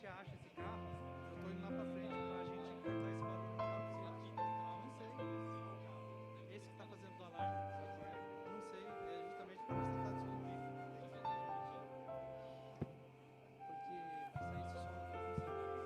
acha esse carro, eu tô indo lá pra frente pra gente cortar esse barulho. Não sei. Esse que tá fazendo do alarme. Não sei. É justamente pra nós tentar descobrir. Porque sai esse som aqui, eu não sei.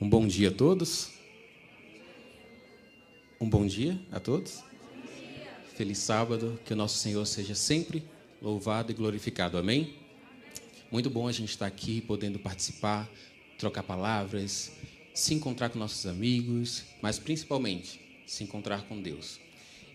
Um bom dia a todos. Um bom dia a todos. Feliz sábado, que o nosso Senhor seja sempre louvado e glorificado. Amém? Muito bom a gente estar aqui, podendo participar, trocar palavras, se encontrar com nossos amigos, mas principalmente se encontrar com Deus.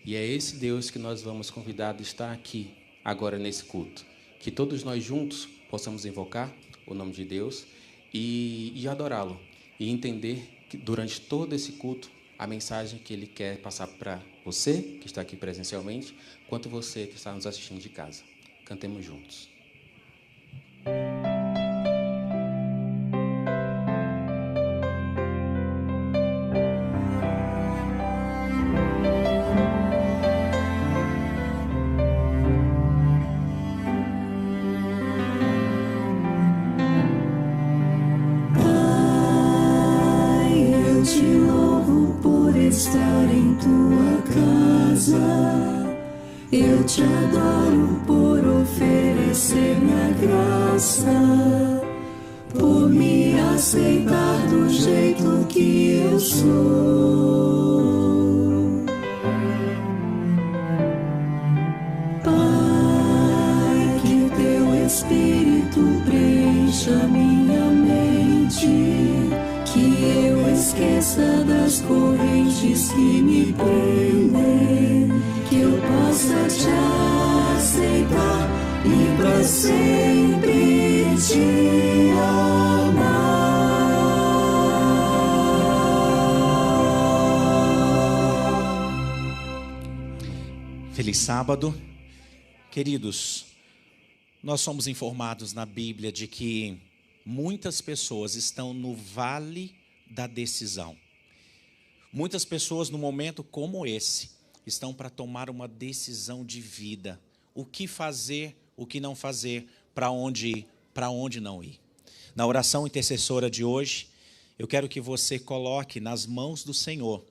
E é esse Deus que nós vamos convidar a estar aqui agora nesse culto. Que todos nós juntos possamos invocar o nome de Deus e adorá-lo. E entender que durante todo esse culto, a mensagem que Ele quer passar para você, que está aqui presencialmente, quanto você que está nos assistindo de casa. Cantemos juntos. Estar em tua casa, eu te adoro por oferecer minha graça, por me aceitar do jeito que eu sou. Pai, que teu Espírito preencha minha mente, que eu esqueça das correntes que me prendem, que eu possa te aceitar e pra sempre te amar. Feliz sábado. Queridos, nós somos informados na Bíblia de que muitas pessoas estão no vale da decisão. Muitas pessoas, num momento como esse, estão para tomar uma decisão de vida. O que fazer, o que não fazer, para onde ir, para onde não ir. Na oração intercessora de hoje, eu quero que você coloque nas mãos do Senhor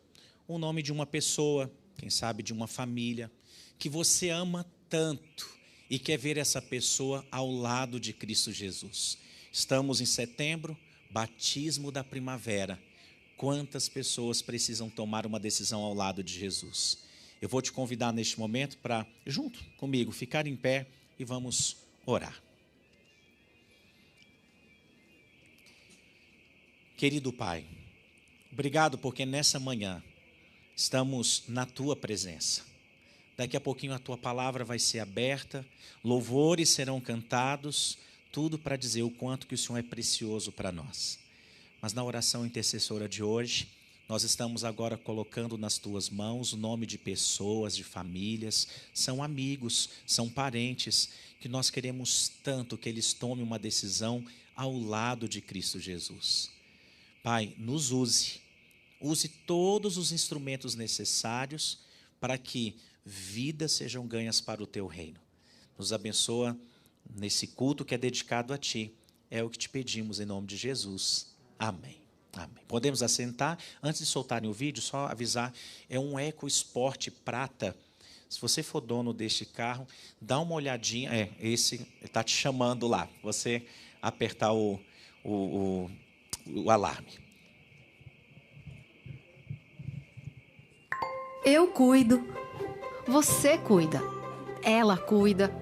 o nome de uma pessoa, quem sabe de uma família, que você ama tanto e quer ver essa pessoa ao lado de Cristo Jesus. Estamos em setembro, batismo da primavera. Quantas pessoas precisam tomar uma decisão ao lado de Jesus? Eu vou te convidar neste momento para, junto comigo, ficar em pé e vamos orar. Querido Pai, obrigado porque nessa manhã estamos na Tua presença. Daqui a pouquinho a Tua palavra vai ser aberta, louvores serão cantados, tudo para dizer o quanto que o Senhor é precioso para nós. Mas na oração intercessora de hoje, nós estamos agora colocando nas Tuas mãos o nome de pessoas, de famílias, são amigos, são parentes, que nós queremos tanto que eles tomem uma decisão ao lado de Cristo Jesus. Pai, nos use todos os instrumentos necessários para que vidas sejam ganhas para o Teu reino. Nos abençoa nesse culto que é dedicado a Ti. É o que te pedimos em nome de Jesus. Amém. Amém. Podemos assentar. Antes de soltarem o vídeo, só avisar, é um EcoSport prata. Se você for dono deste carro, dá uma olhadinha. Esse está te chamando lá. Você apertar o alarme. Eu cuido. Você cuida. Ela cuida.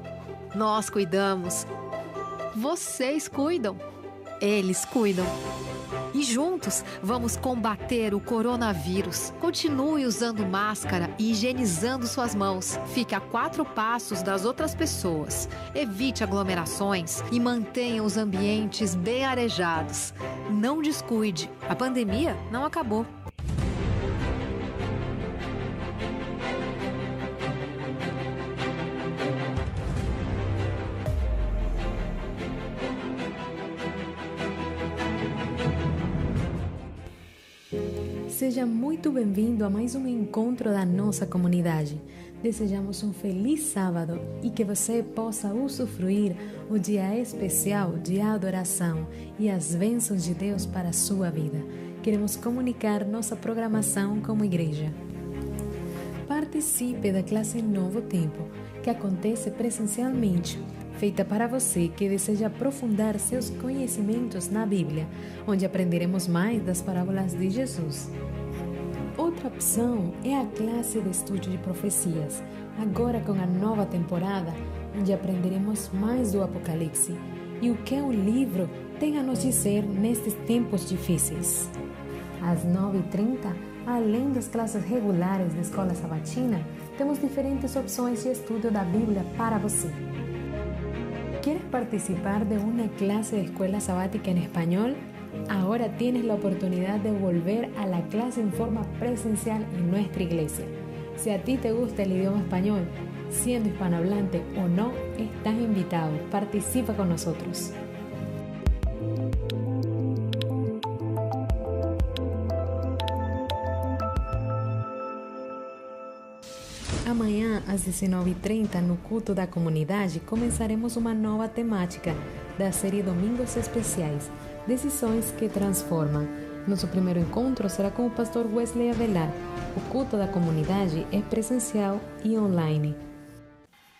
Nós cuidamos. Vocês cuidam. Eles cuidam. E juntos vamos combater o coronavírus. Continue usando máscara e higienizando suas mãos. Fique a 4 passos das outras pessoas. Evite aglomerações e mantenha os ambientes bem arejados. Não descuide. A pandemia não acabou. Seja muito bem-vindo a mais um encontro da nossa comunidade. Desejamos um feliz sábado e que você possa usufruir o dia especial de adoração e as bênçãos de Deus para a sua vida. Queremos comunicar nossa programação como igreja. Participe da classe Novo Tempo, que acontece presencialmente, feita para você que deseja aprofundar seus conhecimentos na Bíblia, onde aprenderemos mais das parábolas de Jesus. Outra opção é a classe de estudo de profecias, agora com a nova temporada, onde aprenderemos mais do Apocalipse e o que o livro tem a nos dizer nestes tempos difíceis. Às 9h30, além das classes regulares da escola sabatina, temos diferentes opções de estudo da Bíblia para você. ¿Quieres participar de una clase de escuela sabática en español? Ahora tienes la oportunidad de volver a la clase en forma presencial en nuestra iglesia. Si a ti te gusta el idioma español, siendo hispanohablante o no, estás invitado. Participa con nosotros. Amanhã, às 19h30, no culto da comunidade, começaremos uma nova temática da série Domingos Especiais, Decisões que Transformam. Nosso primeiro encontro será com o pastor Wesley Avelar. O culto da comunidade é presencial e online.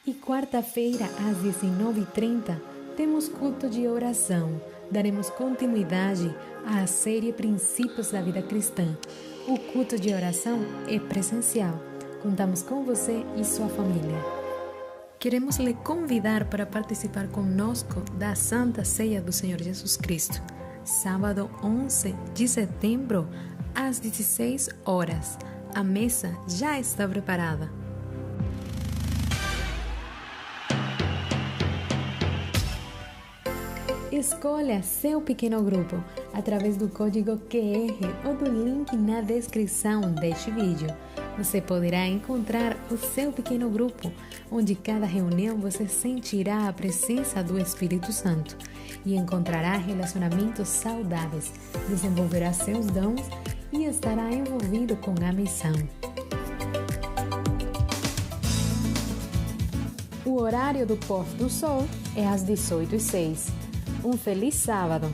E quarta-feira, às 19h30, temos culto de oração. Daremos continuidade à série Princípios da Vida Cristã. O culto de oração é presencial. Contamos com você e sua família. Queremos lhe convidar para participar conosco da Santa Ceia do Senhor Jesus Cristo, sábado 11 de setembro, às 16 horas. A mesa já está preparada. Escolha seu pequeno grupo através do código QR ou do link na descrição deste vídeo. Você poderá encontrar o seu pequeno grupo, onde cada reunião você sentirá a presença do Espírito Santo e encontrará relacionamentos saudáveis, desenvolverá seus dons e estará envolvido com a missão. O horário do pôr do sol é às 18h06. Um feliz sábado!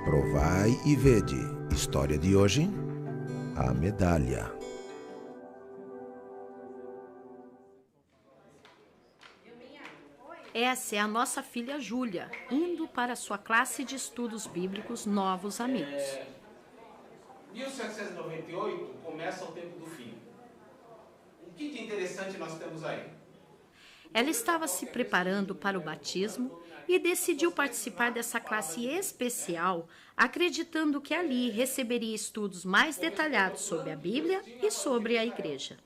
Provai e vede. História de hoje: a medalha. Essa é a nossa filha Júlia, indo para sua classe de estudos bíblicos Novos Amigos. 1798 começa o tempo do fim. O que de interessante nós temos aí? Ela estava se preparando para o batismo e decidiu participar dessa classe especial, acreditando que ali receberia estudos mais detalhados sobre a Bíblia e sobre a igreja.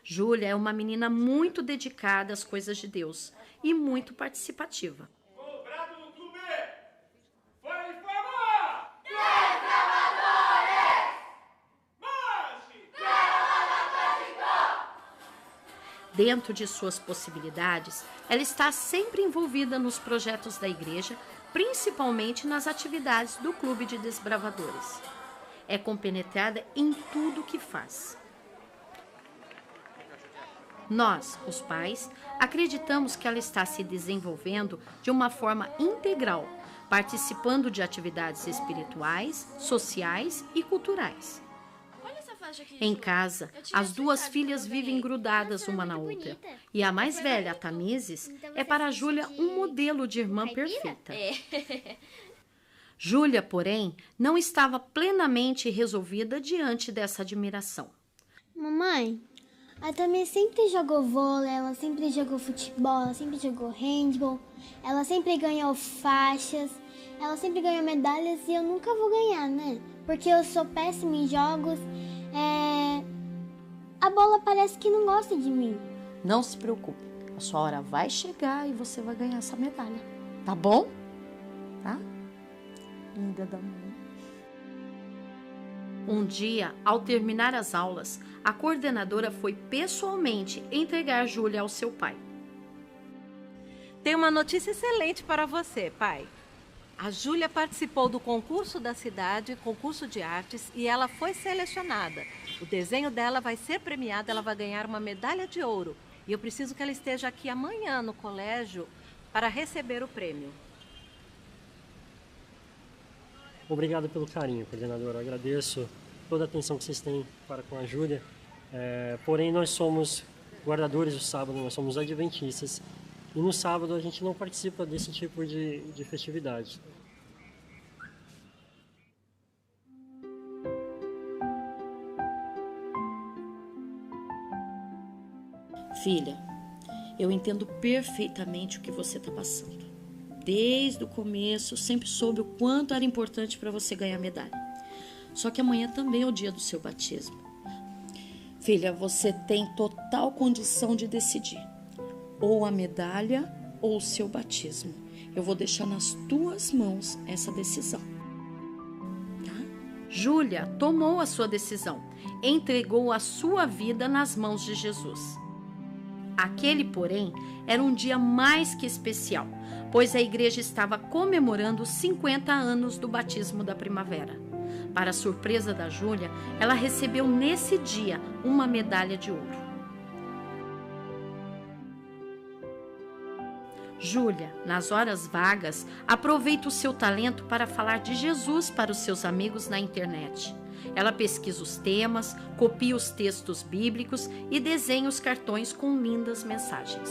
Júlia é uma menina muito dedicada às coisas de Deus e muito participativa. Cobrado no clube! Fora de forma! Desbravadores! Marche! Dentro de suas possibilidades, ela está sempre envolvida nos projetos da igreja, principalmente nas atividades do Clube de Desbravadores. É compenetrada em tudo que faz. Nós, os pais, acreditamos que ela está se desenvolvendo de uma forma integral, participando de atividades espirituais, sociais e culturais. Em casa, as duas filhas vivem grudadas uma na outra. E a mais velha, a Tamises, é para a Júlia um modelo de irmã perfeita. Júlia, porém, não estava plenamente resolvida diante dessa admiração. Mamãe, a Tamises sempre jogou vôlei, ela sempre jogou futebol, ela sempre jogou handball, ela sempre ganhou faixas, ela sempre ganhou medalhas e eu nunca vou ganhar, né? Porque eu sou péssima em jogos. A bola parece que não gosta de mim. Não se preocupe, a sua hora vai chegar e você vai ganhar essa medalha, tá bom? Tá? Linda da mãe. Um dia, ao terminar as aulas, a coordenadora foi pessoalmente entregar Júlia ao seu pai. Tem uma notícia excelente para você, pai. A Júlia participou do concurso da cidade, concurso de artes, e ela foi selecionada. O desenho dela vai ser premiado, ela vai ganhar uma medalha de ouro. E eu preciso que ela esteja aqui amanhã no colégio para receber o prêmio. Obrigado pelo carinho, coordenadora. Eu agradeço toda a atenção que vocês têm para com a Júlia. Porém, nós somos guardadores do sábado, nós somos adventistas. E no sábado a gente não participa desse tipo de festividade. Filha, eu entendo perfeitamente o que você está passando. Desde o começo, sempre soube o quanto era importante para você ganhar medalha. Só que amanhã também é o dia do seu batismo. Filha, você tem total condição de decidir. Ou a medalha ou o seu batismo. Eu vou deixar nas tuas mãos essa decisão. Tá? Júlia tomou a sua decisão. Entregou a sua vida nas mãos de Jesus. Aquele, porém, era um dia mais que especial, pois a igreja estava comemorando os 50 anos do batismo da primavera. Para a surpresa da Júlia, ela recebeu nesse dia uma medalha de ouro. Júlia, nas horas vagas, aproveita o seu talento para falar de Jesus para os seus amigos na internet. Ela pesquisa os temas, copia os textos bíblicos e desenha os cartões com lindas mensagens.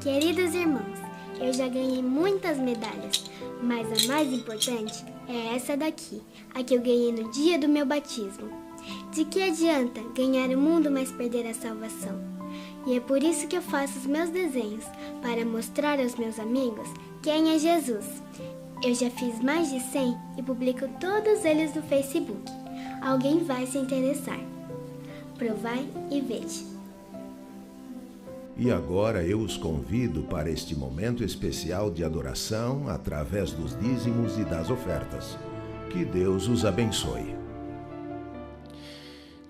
Queridos irmãos, eu já ganhei muitas medalhas, mas a mais importante é essa daqui, a que eu ganhei no dia do meu batismo. De que adianta ganhar o mundo, mas perder a salvação? E é por isso que eu faço os meus desenhos, para mostrar aos meus amigos quem é Jesus. Eu já fiz mais de 100 e publico todos eles no Facebook. Alguém vai se interessar. Provai e vede. E agora eu os convido para este momento especial de adoração através dos dízimos e das ofertas. Que Deus os abençoe.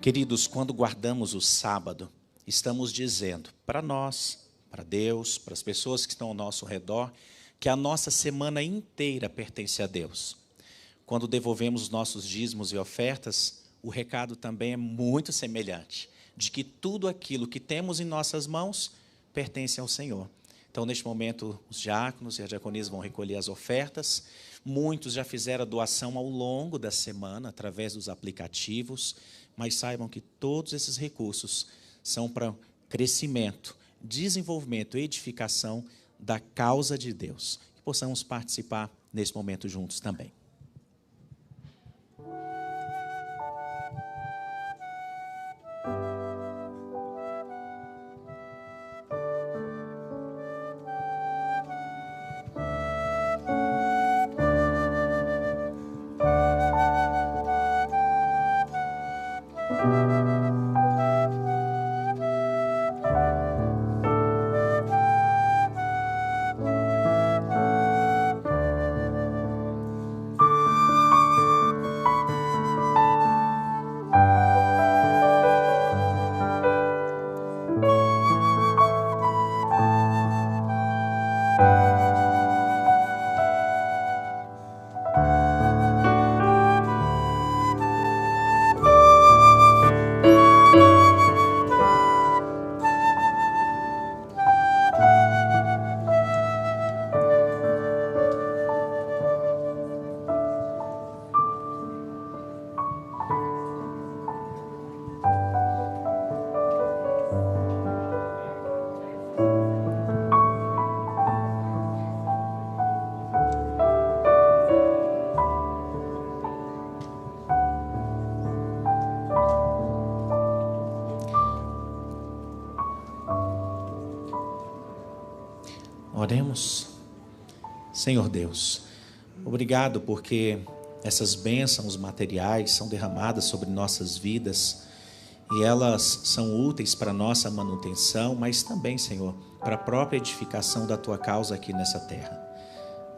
Queridos, quando guardamos o sábado, estamos dizendo para nós, para Deus, para as pessoas que estão ao nosso redor, que a nossa semana inteira pertence a Deus. Quando devolvemos os nossos dízimos e ofertas, o recado também é muito semelhante, de que tudo aquilo que temos em nossas mãos pertence ao Senhor. Então, neste momento, os diáconos e a diaconisa vão recolher as ofertas. Muitos já fizeram a doação ao longo da semana, através dos aplicativos, mas saibam que todos esses recursos são para crescimento, desenvolvimento e edificação da causa de Deus. Que possamos participar nesse momento juntos também. Oremos. Senhor Deus, obrigado porque essas bênçãos materiais são derramadas sobre nossas vidas e elas são úteis para a nossa manutenção, mas também, Senhor, para a própria edificação da Tua causa aqui nessa terra.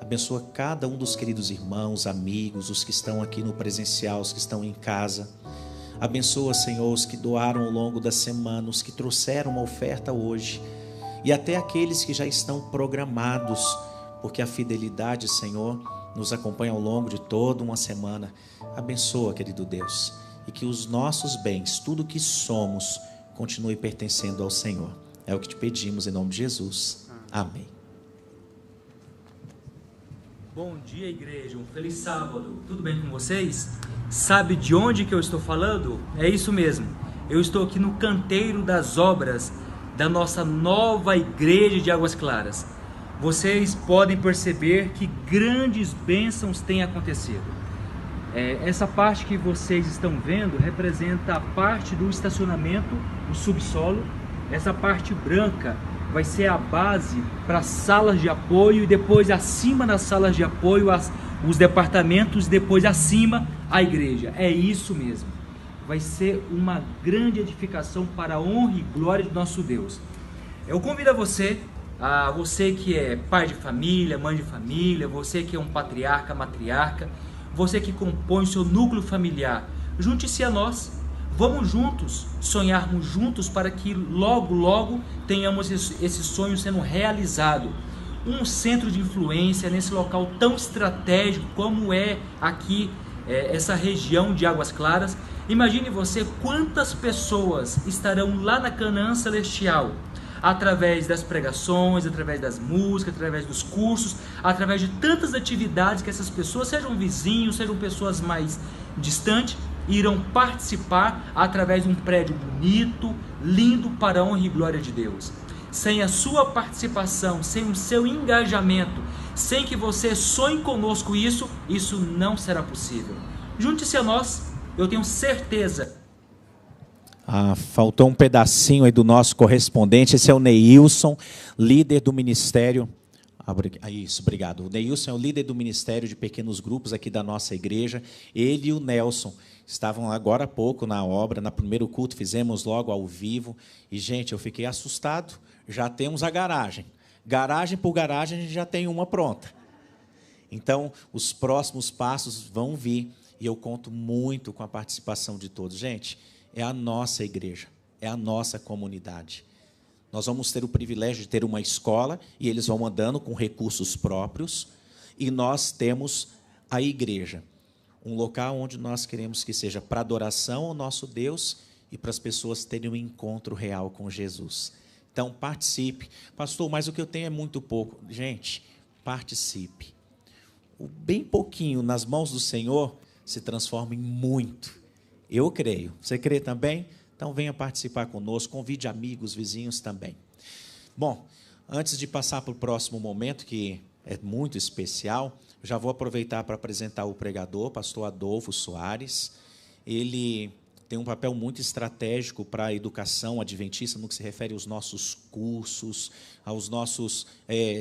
Abençoa cada um dos queridos irmãos, amigos, os que estão aqui no presencial, os que estão em casa. Abençoa, Senhor, os que doaram ao longo da semana, os que trouxeram uma oferta hoje e até aqueles que já estão programados, porque a fidelidade, Senhor, nos acompanha ao longo de toda uma semana. Abençoa, querido Deus, e que os nossos bens, tudo que somos, continue pertencendo ao Senhor. É o que te pedimos em nome de Jesus. Amém. Bom dia, igreja. Um feliz sábado. Tudo bem com vocês? Sabe de onde que eu estou falando? É isso mesmo. Eu estou aqui no canteiro das obras da nossa nova igreja de Águas Claras. Vocês podem perceber que grandes bênçãos têm acontecido. Essa parte que vocês estão vendo representa a parte do estacionamento, o subsolo. Essa parte branca vai ser a base para salas de apoio e depois acima das salas de apoio os departamentos, depois acima a igreja. É isso mesmo. Vai ser uma grande edificação para a honra e glória de nosso Deus. Eu convido a você que é pai de família, mãe de família, você que é um patriarca, matriarca, você que compõe o seu núcleo familiar, junte-se a nós. Vamos juntos, sonharmos juntos para que logo, logo tenhamos esse sonho sendo realizado. Um centro de influência nesse local tão estratégico como é aqui, essa região de Águas Claras. Imagine você quantas pessoas estarão lá na Canaã Celestial, através das pregações, através das músicas, através dos cursos, através de tantas atividades que essas pessoas, sejam vizinhos, sejam pessoas mais distantes, irão participar através de um prédio bonito, lindo, para a honra e glória de Deus. Sem a sua participação, sem o seu engajamento, sem que você sonhe conosco isso não será possível. Junte-se a nós, eu tenho certeza. Faltou um pedacinho aí do nosso correspondente. Esse é o Neilson, líder do Ministério. Isso, obrigado. O Neilson é o líder do Ministério de Pequenos Grupos aqui da nossa igreja. Ele e o Nelson estavam agora há pouco na obra, no primeiro culto, fizemos logo ao vivo. E, gente, eu fiquei assustado. Já temos a garagem. Garagem por garagem, a gente já tem uma pronta. Então, os próximos passos vão vir. E eu conto muito com a participação de todos. Gente, é a nossa igreja, é a nossa comunidade. Nós vamos ter o privilégio de ter uma escola, e eles vão andando com recursos próprios, e nós temos a igreja, um local onde nós queremos que seja para adoração ao nosso Deus e para as pessoas terem um encontro real com Jesus. Então, participe. Pastor, mas o que eu tenho é muito pouco. Gente, participe. O bem pouquinho nas mãos do Senhor se transforma em muito. Eu creio. Você crê também? Então venha participar conosco, convide amigos, vizinhos também. Bom, antes de passar para o próximo momento, que é muito especial, já vou aproveitar para apresentar o pregador, pastor Adolfo Soares. Ele tem um papel muito estratégico para a educação adventista no que se refere aos nossos cursos, aos nossos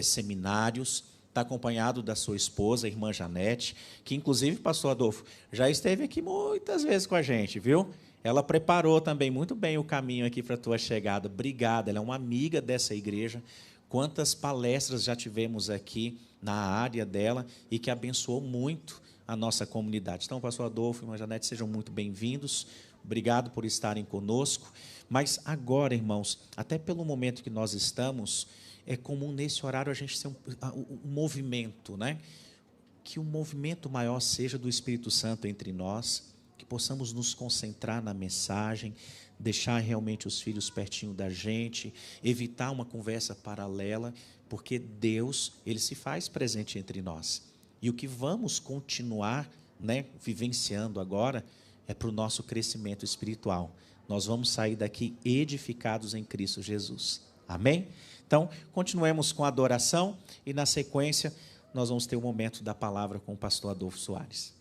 seminários. Está acompanhado da sua esposa, a irmã Janete, que, inclusive, pastor Adolfo, já esteve aqui muitas vezes com a gente, viu? Ela preparou também muito bem o caminho aqui para a tua chegada. Obrigada, ela é uma amiga dessa igreja. Quantas palestras já tivemos aqui na área dela e que abençoou muito a nossa comunidade. Então, pastor Adolfo e irmã Janete, sejam muito bem-vindos. Obrigado por estarem conosco. Mas agora, irmãos, até pelo momento que nós estamos, é comum nesse horário a gente ter um movimento, né? Que o movimento maior seja do Espírito Santo entre nós, que possamos nos concentrar na mensagem, deixar realmente os filhos pertinho da gente, evitar uma conversa paralela, porque Deus, Ele se faz presente entre nós. E o que vamos continuar, né, vivenciando agora é para o nosso crescimento espiritual. Nós vamos sair daqui edificados em Cristo Jesus. Amém? Então, continuemos com a adoração e, na sequência, nós vamos ter o momento da palavra com o pastor Adolfo Soares.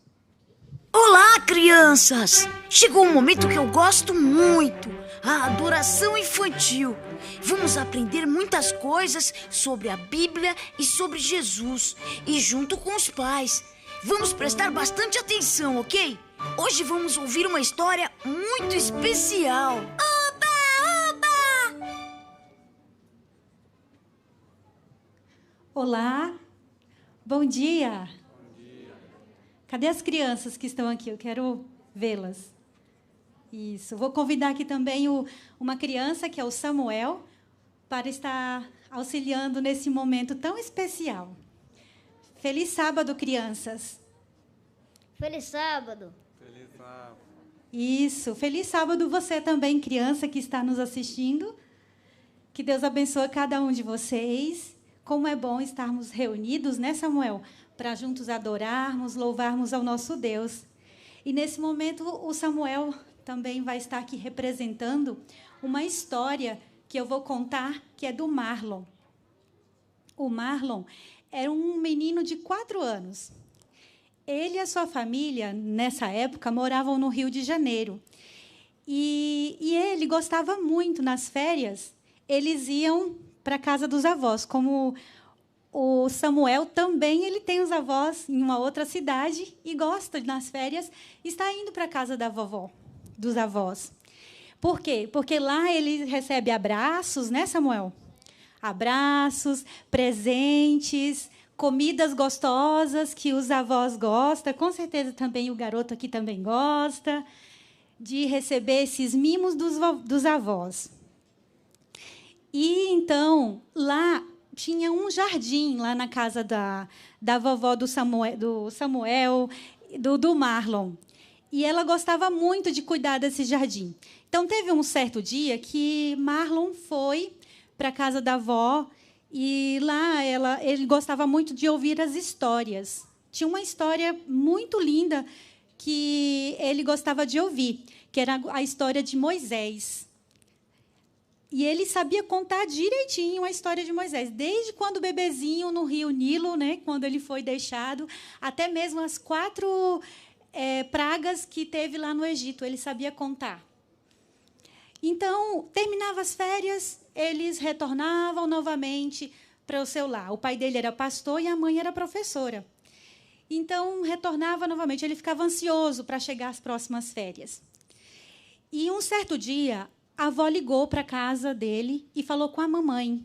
Olá, crianças! Chegou um momento que eu gosto muito, a adoração infantil. Vamos aprender muitas coisas sobre a Bíblia e sobre Jesus, e junto com os pais. Vamos prestar bastante atenção, ok? Hoje vamos ouvir uma história muito especial. Olá, bom dia. Cadê as crianças que estão aqui? Eu quero vê-las. Isso, vou convidar aqui também uma criança, que é o Samuel, para estar auxiliando nesse momento tão especial. Feliz sábado, crianças. Feliz sábado. Feliz sábado. Isso, feliz sábado você também, criança que está nos assistindo. Que Deus abençoe cada um de vocês. Como é bom estarmos reunidos, né, Samuel? Para juntos adorarmos, louvarmos ao nosso Deus. E, nesse momento, o Samuel também vai estar aqui representando uma história que eu vou contar, que é do Marlon. O Marlon era um menino de 4 anos. Ele e a sua família, nessa época, moravam no Rio de Janeiro. E ele gostava muito, nas férias, eles iam para a casa dos avós. Como o Samuel também, ele tem os avós em uma outra cidade e gosta, nas férias, estar indo para a casa da vovó, dos avós. Por quê? Porque lá ele recebe abraços, né, Samuel? Abraços, presentes, comidas gostosas que os avós gostam. Com certeza também o garoto aqui também gosta de receber esses mimos dos avós. E, então, lá tinha um jardim, lá na casa da vovó do Samuel, do Marlon. E ela gostava muito de cuidar desse jardim. Então, teve um certo dia que Marlon foi para a casa da avó e lá ele gostava muito de ouvir as histórias. Tinha uma história muito linda que ele gostava de ouvir, que era a história de Moisés. E ele sabia contar direitinho a história de Moisés, desde quando bebezinho no rio Nilo, né, quando ele foi deixado, até mesmo as 4 pragas que teve lá no Egito, ele sabia contar. Então, terminava as férias, eles retornavam novamente para o seu lar. O pai dele era pastor e a mãe era professora. Então, retornava novamente. Ele ficava ansioso para chegar às próximas férias. E um certo dia, a avó ligou para a casa dele e falou com a mamãe.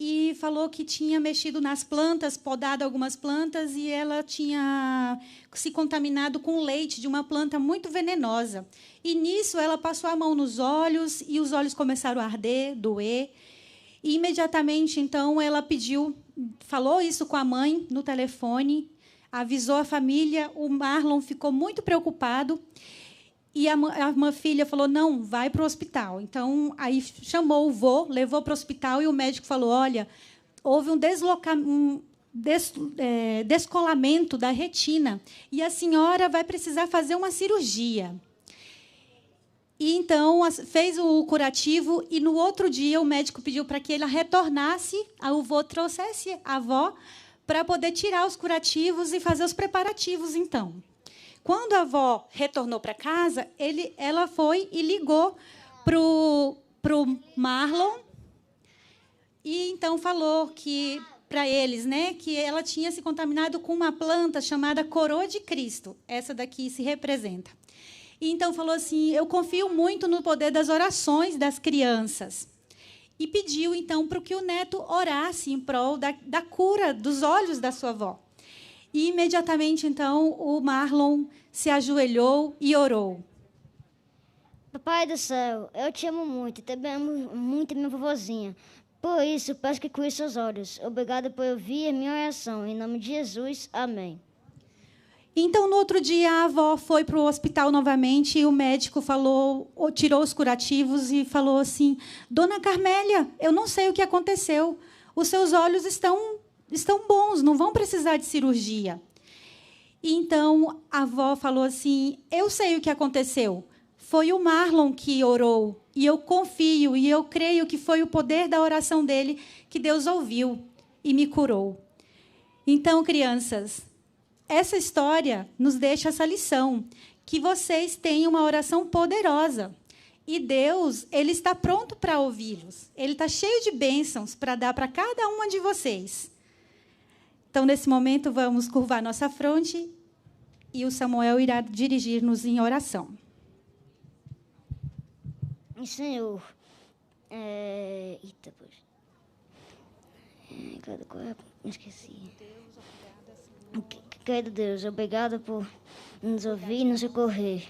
E falou que tinha mexido nas plantas, podado algumas plantas, e ela tinha se contaminado com leite de uma planta muito venenosa. E, nisso, ela passou a mão nos olhos, e os olhos começaram a arder, doer. E, imediatamente, então, ela falou isso com a mãe no telefone, avisou a família, o Marlon ficou muito preocupado, e a filha falou, não, vai para o hospital. Então, aí chamou o vô, levou para o hospital, e o médico falou, olha, houve um descolamento da retina, e a senhora vai precisar fazer uma cirurgia. E, então, fez o curativo, e, no outro dia, o médico pediu para que ele retornasse, o vô trouxesse a avó, para poder tirar os curativos e fazer os preparativos, então. Quando a avó retornou para casa, ela foi e ligou para o Marlon, e, então, falou para eles, né, que ela tinha se contaminado com uma planta chamada coroa de Cristo. Essa daqui se representa. E, então, falou assim, eu confio muito no poder das orações das crianças. E pediu, então, para que o neto orasse em prol da cura dos olhos da sua avó. E, imediatamente, então, o Marlon se ajoelhou e orou. Papai do céu, eu te amo muito e também amo muito minha vovozinha. Por isso, peço que cure seus olhos. Obrigado por ouvir a minha oração. Em nome de Jesus, amém. Então, no outro dia, a avó foi para o hospital novamente e o médico tirou os curativos e falou assim, Dona Carmélia, eu não sei o que aconteceu. Os seus olhos estão bons, não vão precisar de cirurgia. E, então, a avó falou assim, eu sei o que aconteceu. Foi o Marlon que orou, e eu confio, e eu creio que foi o poder da oração dele que Deus ouviu e me curou. Então, crianças, essa história nos deixa essa lição, que vocês têm uma oração poderosa. E Deus, Ele está pronto para ouvi-los. Ele está cheio de bênçãos para dar para cada uma de vocês. Então, nesse momento, vamos curvar nossa fronte e o Samuel irá dirigir-nos em oração. Senhor, eita, poxa. Esqueci. Querido Deus, obrigado por nos ouvir e nos socorrer.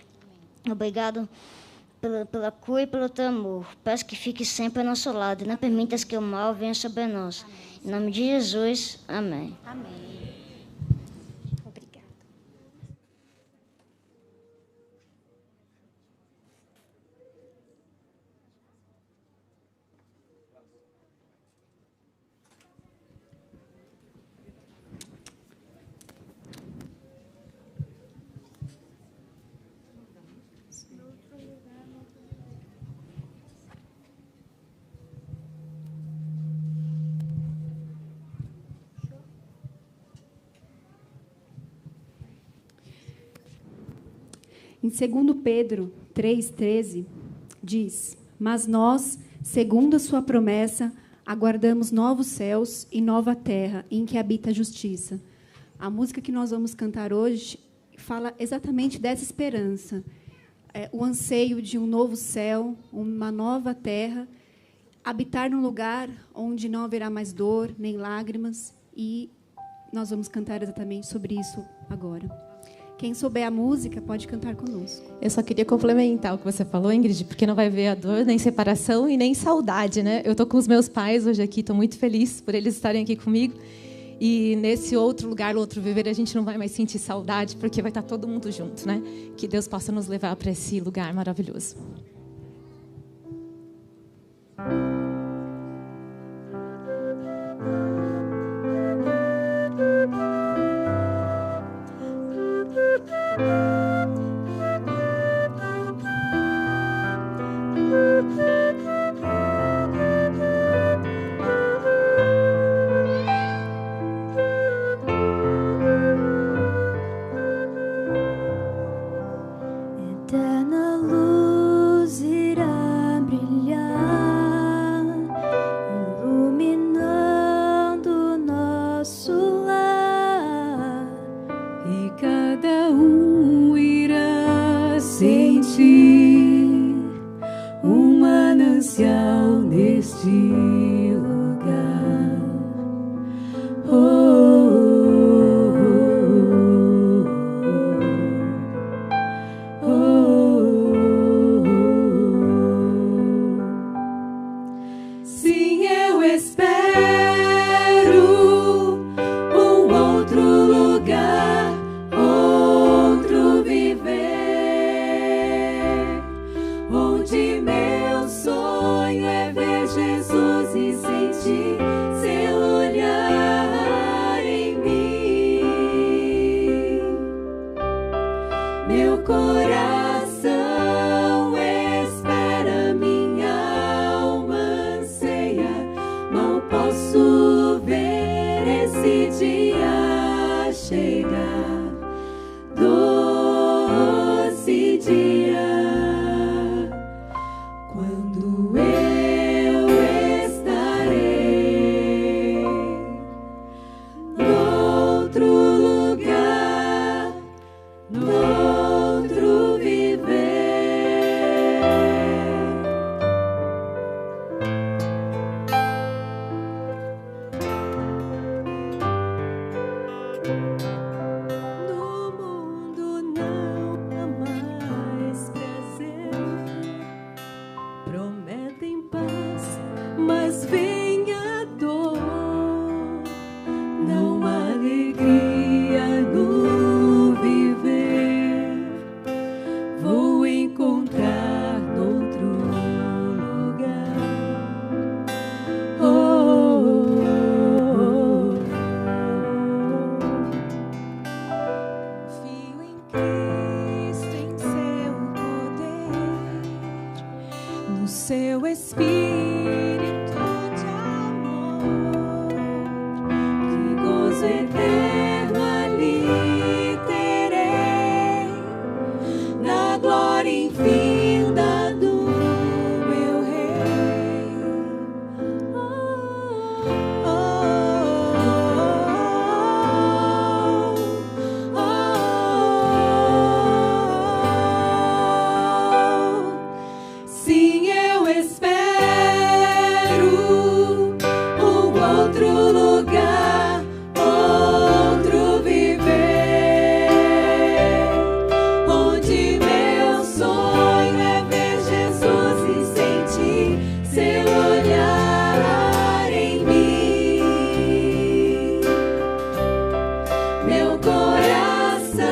Obrigado pela cura e pelo teu amor. Peço que fique sempre ao nosso lado e não permitas que o mal venha sobre nós. Em nome de Jesus, amém. Amém. Obrigada. Em 2 Pedro 3,13, diz, mas nós, segundo a sua promessa, aguardamos novos céus e nova terra, em que habita a justiça. A música que nós vamos cantar hoje fala exatamente dessa esperança, o anseio de um novo céu, uma nova terra, habitar num lugar onde não haverá mais dor, nem lágrimas, e nós vamos cantar exatamente sobre isso agora. Quem souber a música pode cantar conosco. Eu só queria complementar o que você falou, Ingrid, porque não vai ver a dor, nem separação e nem saudade, né? Eu estou com os meus pais hoje aqui, estou muito feliz por eles estarem aqui comigo. E nesse outro lugar, no outro viver, a gente não vai mais sentir saudade, porque vai estar todo mundo junto, né? Que Deus possa nos levar para esse lugar maravilhoso. Eterna luz que gozo eterno ali terei, na glória infinda do meu Rei. Sim, eu espero um outro lugar, outro viver, onde meu sonho é ver Jesus e sentir seu olhar em mim. Meu coração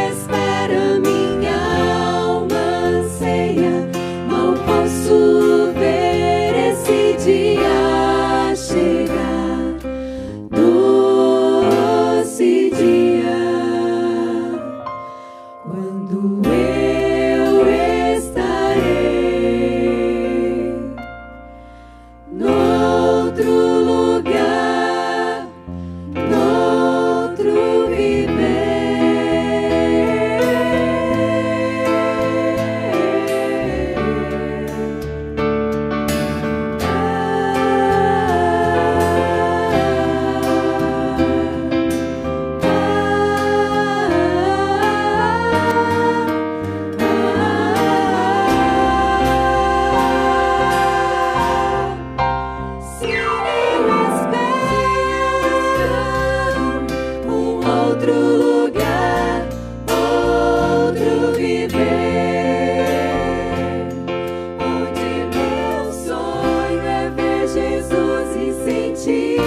espera, minha alma anseia, mal posso ver esse dia chegar, doce dia, quando eu estarei noutro lugar, noutro viver. Se eu espero um outro lugar, outro viver, onde meu sonho é ver Jesus e sentir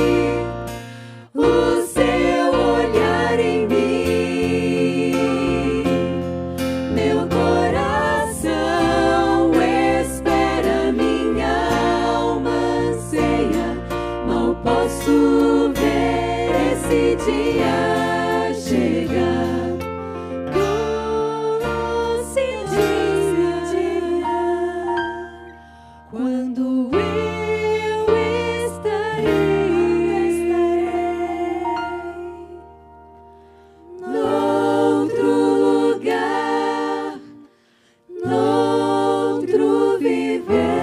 o seu olhar em mim. Meu coração espera, minha alma anseia, mal posso ver esse dia chegar, doce dia, quando eu estarei noutro lugar, noutro viver.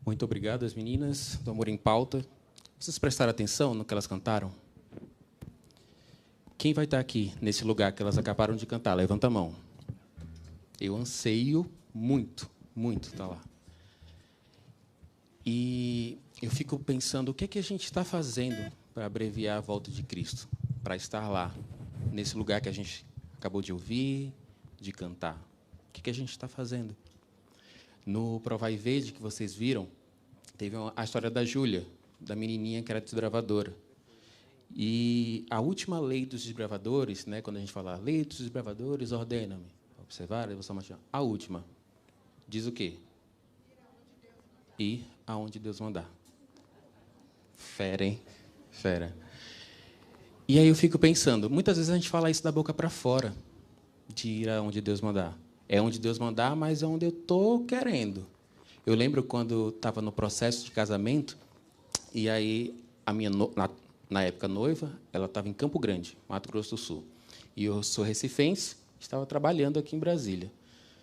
Muito obrigado às meninas do Amor em Pauta. Vocês prestaram atenção no que elas cantaram? Quem vai estar aqui, nesse lugar que elas acabaram de cantar? Levanta a mão. Eu anseio muito, muito estar lá. E eu fico pensando, o que é que a gente está fazendo para abreviar a volta de Cristo? Para estar lá, nesse lugar que a gente acabou de ouvir, de cantar. O que é que a gente está fazendo? No Provai Verde, que vocês viram, teve a história da Júlia, da menininha que era desbravadora. E a última lei dos desbravadores, né, quando a gente fala lei dos desbravadores, ordena-me. Observar, a última, diz o quê? Ir aonde Deus mandar. Fera, hein? Fera. E aí eu fico pensando, muitas vezes a gente fala isso da boca para fora, de ir aonde Deus mandar. É onde Deus mandar, mas é onde eu estou querendo. Eu lembro quando estava no processo de casamento, e aí a minha na época noiva, ela estava em Campo Grande, Mato Grosso do Sul. E eu sou recifense, estava trabalhando aqui em Brasília.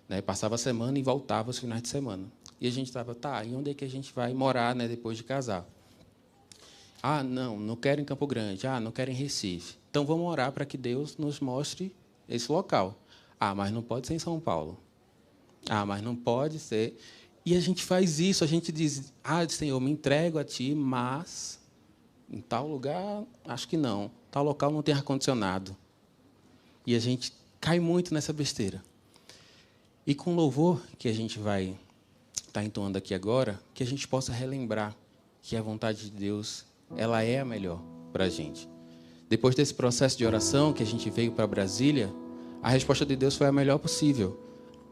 Né? Passava a semana e voltava os finais de semana. E a gente estava, tá, e onde é que a gente vai morar, né, depois de casar? Ah, não quero em Campo Grande. Ah, não quero em Recife. Então, vamos orar para que Deus nos mostre esse local. Ah, mas não pode ser em São Paulo. Ah, mas não pode ser... E a gente faz isso, a gente diz, Senhor, me entrego a Ti, mas em tal lugar, acho que não. Tal local não tem ar-condicionado. E a gente cai muito nessa besteira. E com o louvor que a gente vai estar entoando aqui agora, que a gente possa relembrar que a vontade de Deus, ela é a melhor para a gente. Depois desse processo de oração que a gente veio para Brasília, a resposta de Deus foi a melhor possível.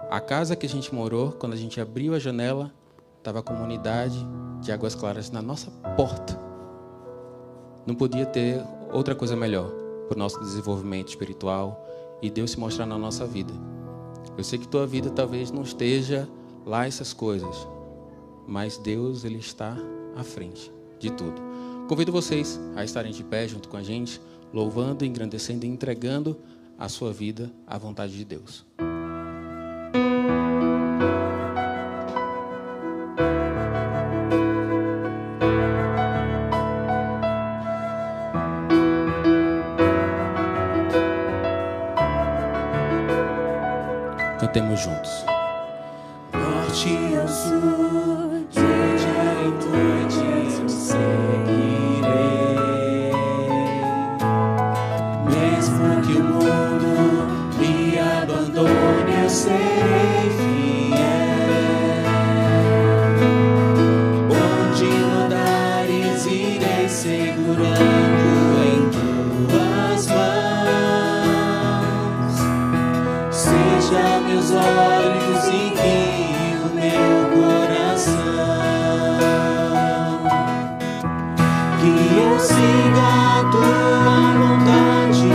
A casa que a gente morou, quando a gente abriu a janela, estava a comunidade de Águas Claras na nossa porta. Não podia ter outra coisa melhor para o nosso desenvolvimento espiritual e Deus se mostrar na nossa vida. Eu sei que tua vida talvez não esteja lá essas coisas, mas Deus, Ele está à frente de tudo. Convido vocês a estarem de pé junto com a gente, louvando, engrandecendo e entregando a sua vida à vontade de Deus. Cantemos juntos. Norte ao sul, de noite em noite eu seguirei. Mesmo que o mundo me abandone, eu serei fiel. Onde mandares, irei segurando em tuas mãos. Seja meus olhos e guie o meu coração, que eu siga a tua vontade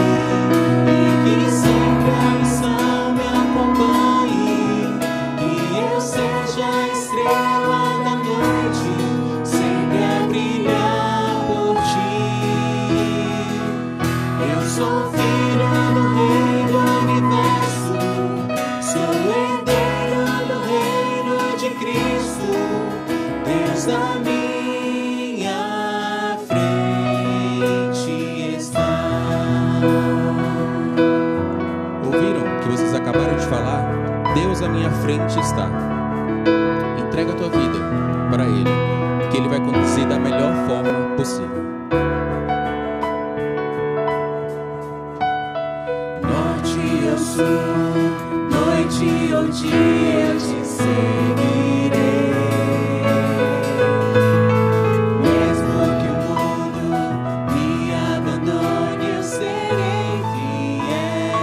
e que sempre a missão me acompanhe, que eu seja a estrela da noite, sempre a brilhar por ti. Eu sou filho do Rei do Universo, sou herdeiro do reino de Cristo, Deus da minha frente está. Ouviram o que vocês acabaram de falar? Deus à minha frente está. Entrega a tua vida para Ele, que Ele vai conduzir da melhor forma possível. Norte ou sul, noite ou dia eu te seguirei. Mesmo que o mundo me abandone, eu serei fiel.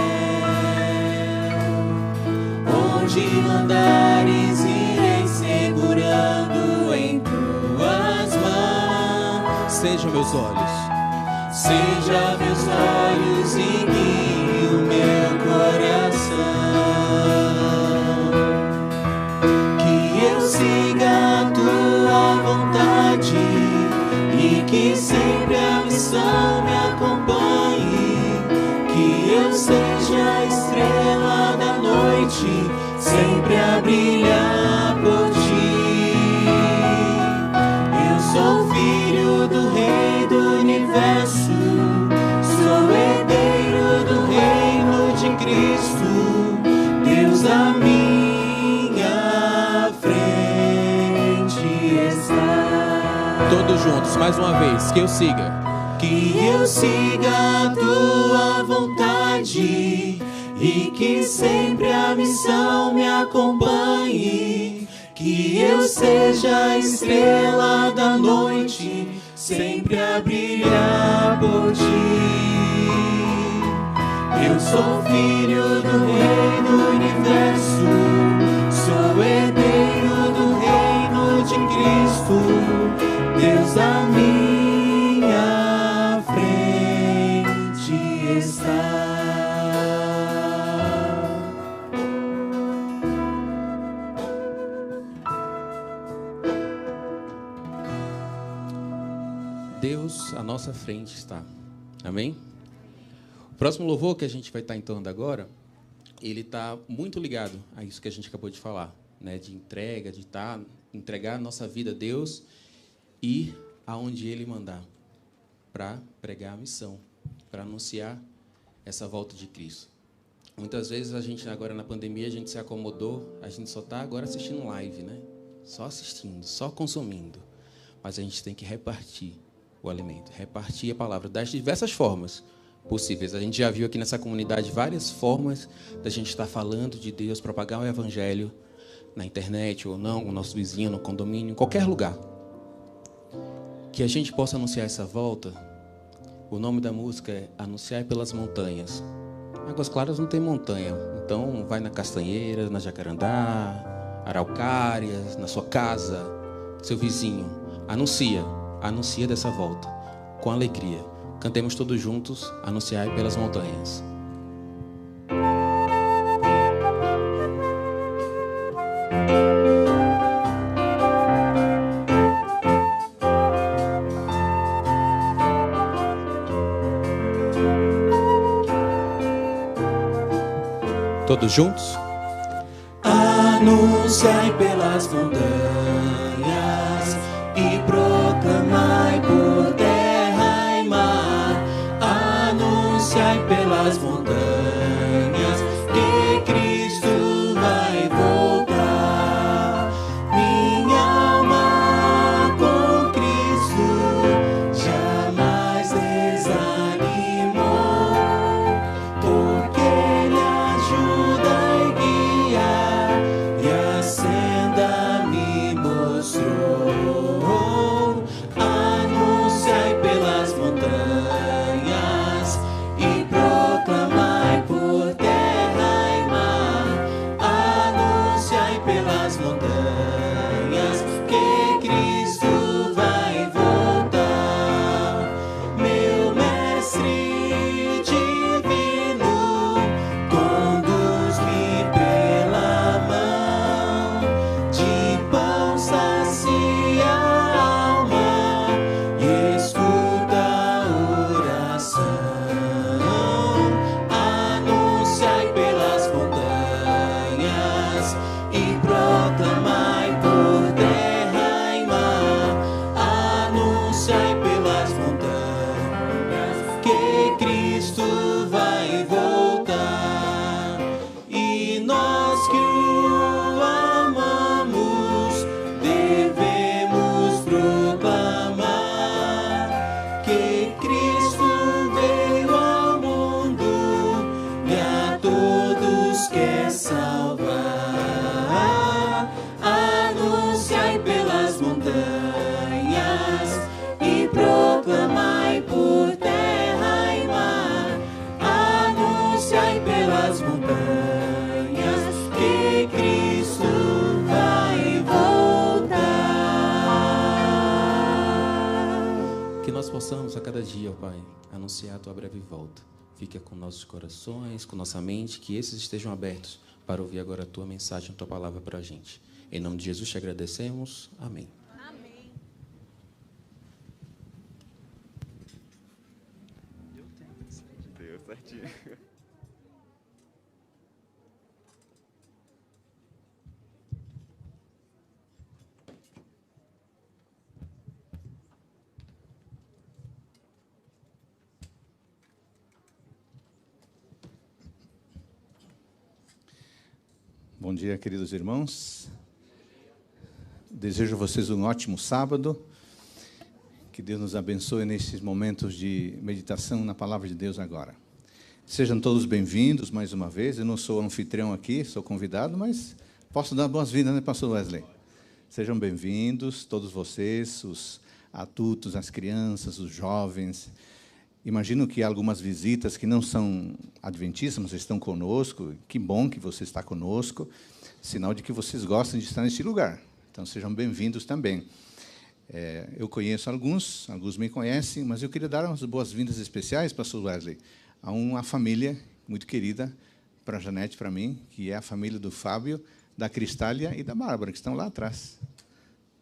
Onde mandares, irei segurando em tuas mãos. Sejam meus olhos, seja meus olhos e guie o meu coração, que eu siga a tua vontade e que sempre a missão me acompanhe, que eu seja a estrela da noite, sempre a brilhar por ti. Eu sou filho do Rei do Universo, sou herdeiro do reino de Cristo, Deus à minha frente está. todos juntos, mais uma vez, que eu siga. Que eu siga a tua vontade e que sempre a missão me acompanhe, que eu seja a estrela da noite, sempre a brilhar por ti. Eu sou filho do Rei do Universo, sou herdeiro do reino de Cristo, Deus a minha frente está. Deus à nossa frente está. Amém? O próximo louvor que a gente vai estar entoando agora, ele está muito ligado a isso que a gente acabou de falar, né? De entrega, de entregar a nossa vida a Deus e ir aonde Ele mandar, para pregar a missão, para anunciar essa volta de Cristo. Muitas vezes a gente, agora na pandemia, a gente se acomodou, a gente só está agora assistindo live, né? só assistindo, só consumindo. Mas a gente tem que repartir o alimento, repartir a palavra das diversas formas possíveis. A gente já viu aqui nessa comunidade várias formas da gente estar falando de Deus, propagar o evangelho na internet ou não, com o nosso vizinho, no condomínio, em qualquer lugar. Que a gente possa anunciar essa volta. O nome da música é Anunciar pelas Montanhas. Águas Claras não tem montanha, então vai na Castanheira, na Jacarandá, Araucárias, na sua casa, seu vizinho. Anuncia dessa volta, com alegria. Cantemos todos juntos, Anunciar pelas Montanhas. Todos juntos? Anunciai pelas montanhas e proclamai por terra e mar. Anunciai pelas montanhas que Cristo vai voltar. Minha alma com Cristo jamais desanimou, porque Ele ajuda e guia, e a senda me mostrou. Anunciai pelas montanhas e proclamai por terra e mar. Anunciai pelas montanhas que Cristo vai voltar. Meu mestre divino, conduz-me pela mão, de pão sacia a alma e escuta a oração. Anunciai pelas montanhas e proclamai por terra e mar. Anunciai pelas montanhas que Cristo vai voltar. E nós que o amamos devemos proclamar que Cristo veio ao mundo e a todos quer salvar. Anunciai pelas montanhas e proclamai por terra e mar. Anunciai pelas montanhas que Cristo vai voltar. Que nós possamos a cada dia, ó Pai, anunciar a Tua breve volta. Fica com nossos corações, com nossa mente, que esses estejam abertos para ouvir agora a Tua mensagem, a Tua palavra para a gente. Em nome de Jesus te agradecemos. Amém. Deu certinho. Bom dia, queridos irmãos. Desejo a vocês um ótimo sábado. Que Deus nos abençoe nesses momentos de meditação na palavra de Deus agora. Sejam todos bem-vindos mais uma vez. Eu não sou anfitrião aqui, sou convidado, mas posso dar boas-vindas, né, pastor Wesley? Sejam bem-vindos, todos vocês, os adultos, as crianças, os jovens. Imagino que há algumas visitas que não são adventistas, mas estão conosco. Que bom que você está conosco. Sinal de que vocês gostam de estar neste lugar. Então, sejam bem-vindos também. Eu conheço alguns me conhecem, mas eu queria dar umas boas-vindas especiais, pastor Wesley, a uma família muito querida, para a Janete, para mim, que é a família do Fábio, da Cristália e da Bárbara, que estão lá atrás.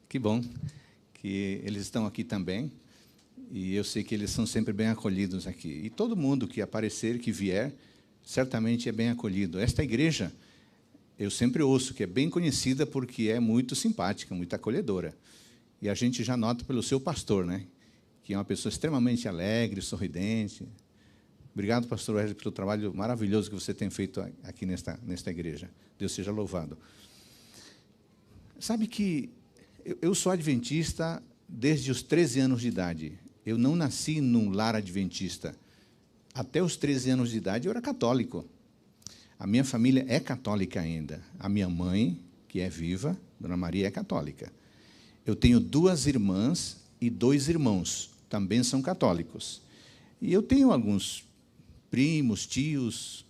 Que bom que eles estão aqui também. E eu sei que eles são sempre bem acolhidos aqui. E todo mundo que aparecer, que vier, certamente é bem acolhido. Esta igreja, eu sempre ouço que é bem conhecida porque é muito simpática, muito acolhedora. E a gente já nota pelo seu pastor, né? Que é uma pessoa extremamente alegre, sorridente. Obrigado, pastor Wesley, pelo trabalho maravilhoso que você tem feito aqui nesta igreja. Deus seja louvado. Sabe que eu sou adventista desde os 13 anos de idade. Eu não nasci num lar adventista. Até os 13 anos de idade eu era católico. A minha família é católica ainda. A minha mãe, que é viva, Dona Maria, é católica. Eu tenho 2 irmãs e 2 irmãos, também são católicos. E eu tenho alguns primos, tios,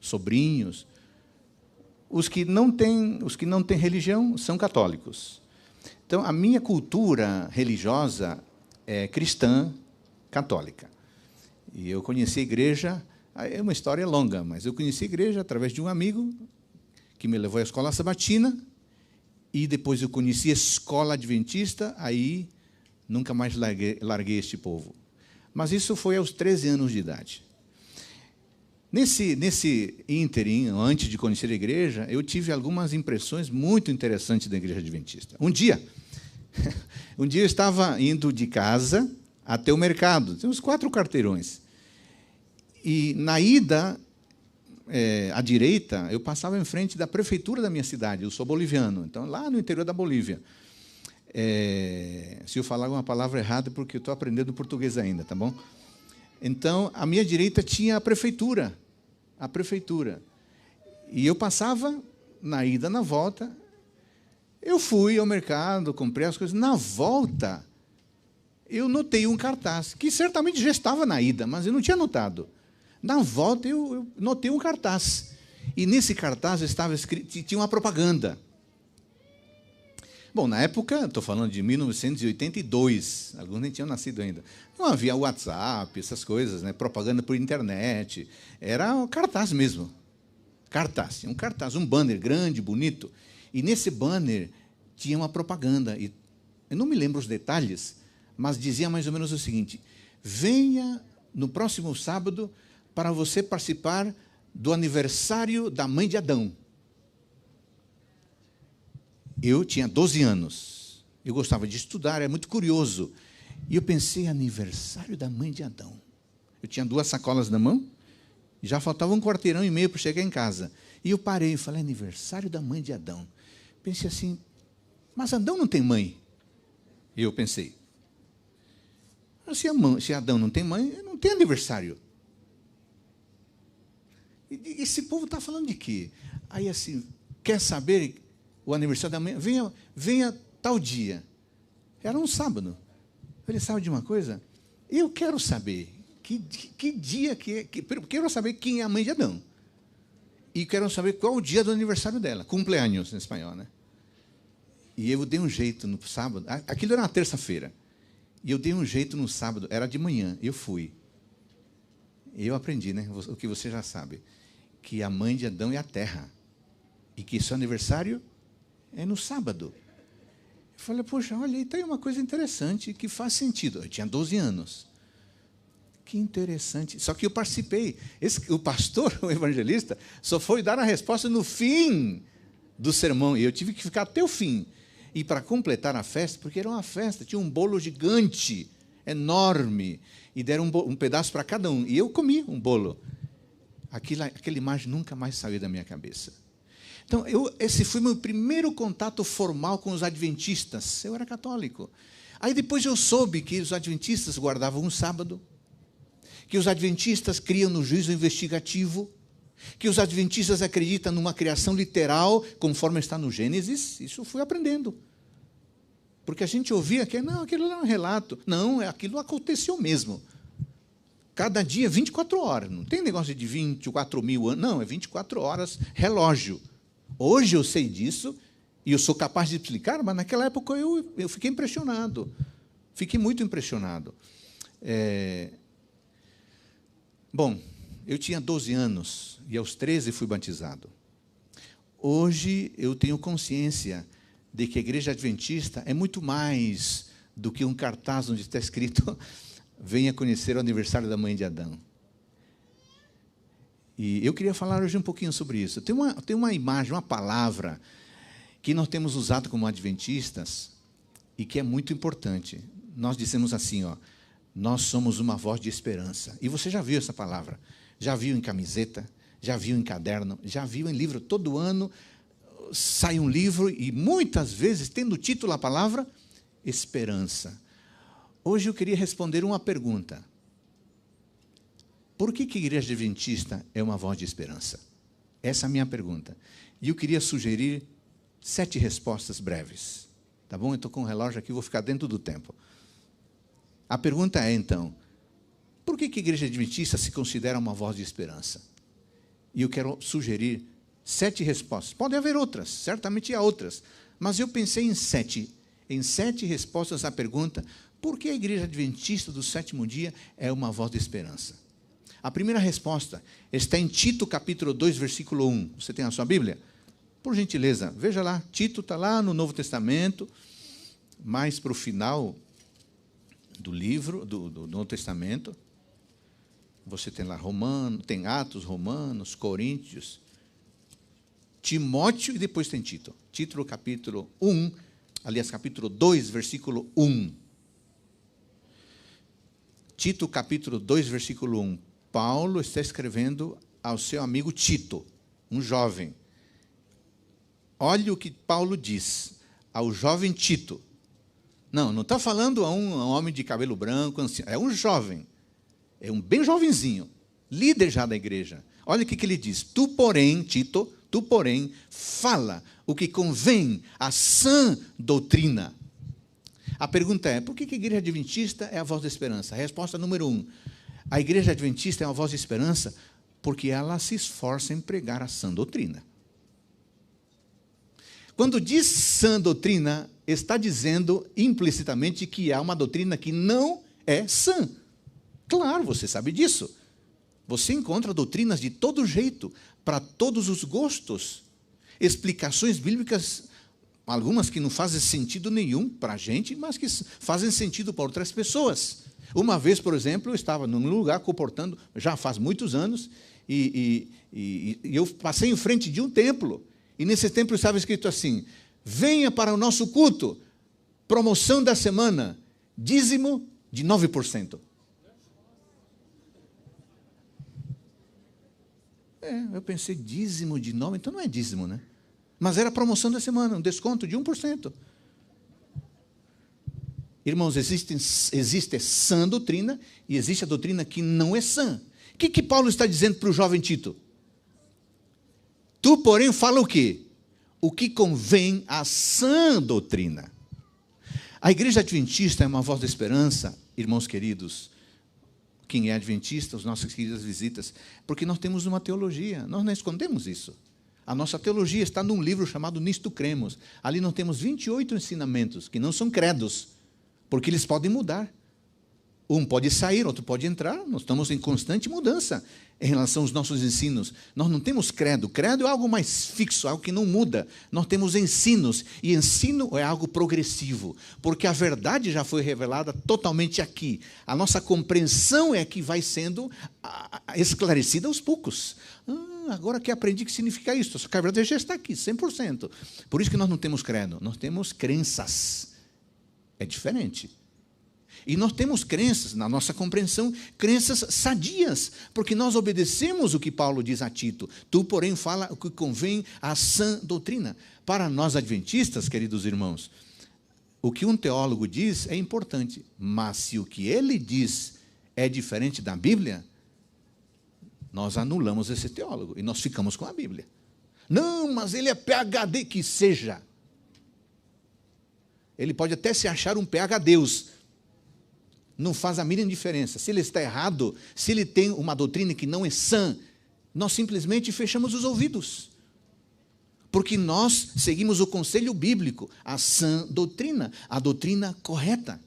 sobrinhos. Os que não têm religião são católicos. Então, a minha cultura religiosa é cristã, católica. E eu conheci a igreja, é uma história longa, mas eu conheci a igreja através de um amigo que me levou à escola sabatina, e depois eu conheci a escola adventista, aí nunca mais larguei este povo. Mas isso foi aos 13 anos de idade. Nesse ínterim, antes de conhecer a igreja, eu tive algumas impressões muito interessantes da igreja adventista. Um dia eu estava indo de casa até o mercado, tem uns 4 quarteirões. E na ida, à direita, eu passava em frente da prefeitura da minha cidade, eu sou boliviano, então lá no interior da Bolívia. Se eu falar uma palavra errada, é porque eu estou aprendendo português ainda, tá bom? Então, à minha direita tinha a prefeitura. E eu passava na ida, na volta. Eu fui ao mercado, comprei as coisas. Na volta, eu notei um cartaz, que certamente já estava na ida, mas eu não tinha notado. Na volta, eu notei um cartaz. E nesse cartaz estava escrito, tinha uma propaganda. Bom, na época, estou falando de 1982, alguns nem tinham nascido ainda. Não havia WhatsApp, essas coisas, né? Propaganda por internet. Era um cartaz mesmo. Cartaz, um cartaz, um banner grande, bonito. E nesse banner tinha uma propaganda. E eu não me lembro os detalhes, mas dizia mais ou menos o seguinte: venha no próximo sábado para você participar do aniversário da mãe de Adão. Eu tinha 12 anos, eu gostava de estudar, era muito curioso. E eu pensei, aniversário da mãe de Adão. Eu tinha 2 sacolas na mão, já faltava 1 quarteirão e meio para chegar em casa. E eu parei e falei, aniversário da mãe de Adão. Pensei assim, mas Adão não tem mãe. E eu pensei, se Adão não tem mãe, não tem aniversário. E esse povo está falando de quê? Aí assim, quer saber o aniversário da mãe? Venha tal dia. Era um sábado. Eu falei, sabe de uma coisa? Eu quero saber que dia que é. Quero saber quem é a mãe de Adão. E quero saber qual o dia do aniversário dela. Cumpleaños em espanhol, né? E eu dei um jeito no sábado. Aquilo era uma terça-feira. E eu dei um jeito no sábado. Era de manhã. Eu fui. E eu aprendi, né? O que você já sabe. Que a mãe de Adão é a terra. E que seu aniversário é no sábado. Eu falei, poxa, olha, aí tem uma coisa interessante que faz sentido. Eu tinha 12 anos. Que interessante. Só que eu participei. O pastor, o evangelista, só foi dar a resposta no fim do sermão. E eu tive que ficar até o fim. E para completar a festa, porque era uma festa, tinha um bolo gigante, enorme. E deram um pedaço para cada um. E eu comi um bolo. Aquela imagem nunca mais saiu da minha cabeça. Então, esse foi meu primeiro contato formal com os adventistas. Eu era católico. Aí depois eu soube que os adventistas guardavam um sábado, que os adventistas criam no juízo investigativo, que os adventistas acreditam numa criação literal, conforme está no Gênesis. Isso eu fui aprendendo. Porque a gente ouvia que, não, aquilo era um relato. Não, aquilo aconteceu mesmo. Cada dia, 24 horas. Não tem negócio de 24 mil anos. Não, é 24 horas, relógio. Hoje eu sei disso e eu sou capaz de explicar, mas naquela época eu fiquei impressionado. Fiquei muito impressionado. Bom, eu tinha 12 anos e aos 13 fui batizado. Hoje eu tenho consciência de que a igreja adventista é muito mais do que um cartaz onde está escrito venha conhecer o aniversário da mãe de Adão. E eu queria falar hoje um pouquinho sobre isso. Tem uma imagem, uma palavra que nós temos usado como adventistas e que é muito importante. Nós dissemos assim, nós somos uma voz de esperança. E você já viu essa palavra? Já viu em camiseta? Já viu em caderno? Já viu em livro? Todo ano sai um livro e muitas vezes tem no título a palavra esperança. Hoje eu queria responder uma pergunta. Por que a Igreja Adventista é uma voz de esperança? Essa é a minha pergunta. E eu queria sugerir 7 respostas breves. Tá bom? Eu estou com o relógio aqui, vou ficar dentro do tempo. A pergunta é, então, por que a Igreja Adventista se considera uma voz de esperança? E eu quero sugerir 7 respostas. Pode haver outras, certamente há outras. Mas eu pensei em 7 respostas à pergunta, por que a Igreja Adventista do Sétimo Dia é uma voz de esperança? A primeira resposta está em Tito, capítulo 2, versículo 1. Você tem a sua Bíblia? Por gentileza, veja lá. Tito está lá no Novo Testamento, mais para o final do livro, do Novo Testamento. Você tem lá Romanos, tem Atos, Romanos, Coríntios, Timóteo e depois tem Tito. Tito, capítulo 1, aliás, capítulo 2, versículo 1. Tito, capítulo 2, versículo 1. Paulo está escrevendo ao seu amigo Tito, um jovem. Olha o que Paulo diz ao jovem Tito. Não está falando a um homem de cabelo branco, ancião, é um jovem, é um bem jovenzinho, líder já da igreja. Olha o que ele diz. Tu, porém, Tito, fala o que convém à sã doutrina. A pergunta é, por que a Igreja Adventista é a voz da esperança? A resposta número 1. A Igreja Adventista é uma voz de esperança porque ela se esforça em pregar a sã doutrina. Quando diz sã doutrina, está dizendo implicitamente que há uma doutrina que não é sã. Claro, você sabe disso. Você encontra doutrinas de todo jeito, para todos os gostos. Explicações bíblicas, algumas que não fazem sentido nenhum para a gente, mas que fazem sentido para outras pessoas. Uma vez, por exemplo, eu estava num lugar comportando, já faz muitos anos, e eu passei em frente de um templo, e nesse templo estava escrito assim, venha para o nosso culto, promoção da semana, dízimo de 9%. Eu pensei, dízimo de 9%, então não é dízimo, né? Mas era a promoção da semana, um desconto de 1%. Irmãos, existe sã doutrina e existe a doutrina que não é sã. O que Paulo está dizendo para o jovem Tito? Tu, porém, fala o quê? O que convém à sã doutrina. A Igreja Adventista é uma voz da esperança, irmãos queridos. Quem é adventista, as nossas queridas visitas, porque nós temos uma teologia, nós não escondemos isso. A nossa teologia está num livro chamado Nisto Cremos. Ali nós temos 28 ensinamentos, que não são credos, porque eles podem mudar. Um pode sair, outro pode entrar, nós estamos em constante mudança em relação aos nossos ensinos. Nós não temos credo. Credo é algo mais fixo, algo que não muda. Nós temos ensinos, e ensino é algo progressivo, porque a verdade já foi revelada totalmente aqui. A nossa compreensão é que vai sendo esclarecida aos poucos. Agora que aprendi o que significa isso, só que a verdade já está aqui, 100%. Por isso que nós não temos credo, nós temos crenças. É diferente. E nós temos crenças, na nossa compreensão, crenças sadias, porque nós obedecemos o que Paulo diz a Tito. Tu, porém, fala o que convém à sã doutrina. Para nós adventistas, queridos irmãos, o que um teólogo diz é importante, mas se o que ele diz é diferente da Bíblia, nós anulamos esse teólogo e nós ficamos com a Bíblia. Não, mas ele é PhD, que seja. Ele pode até se achar um PhD-Deus. Não faz a mínima diferença. Se ele está errado, se ele tem uma doutrina que não é sã, nós simplesmente fechamos os ouvidos. Porque nós seguimos o conselho bíblico, a sã doutrina, a doutrina correta.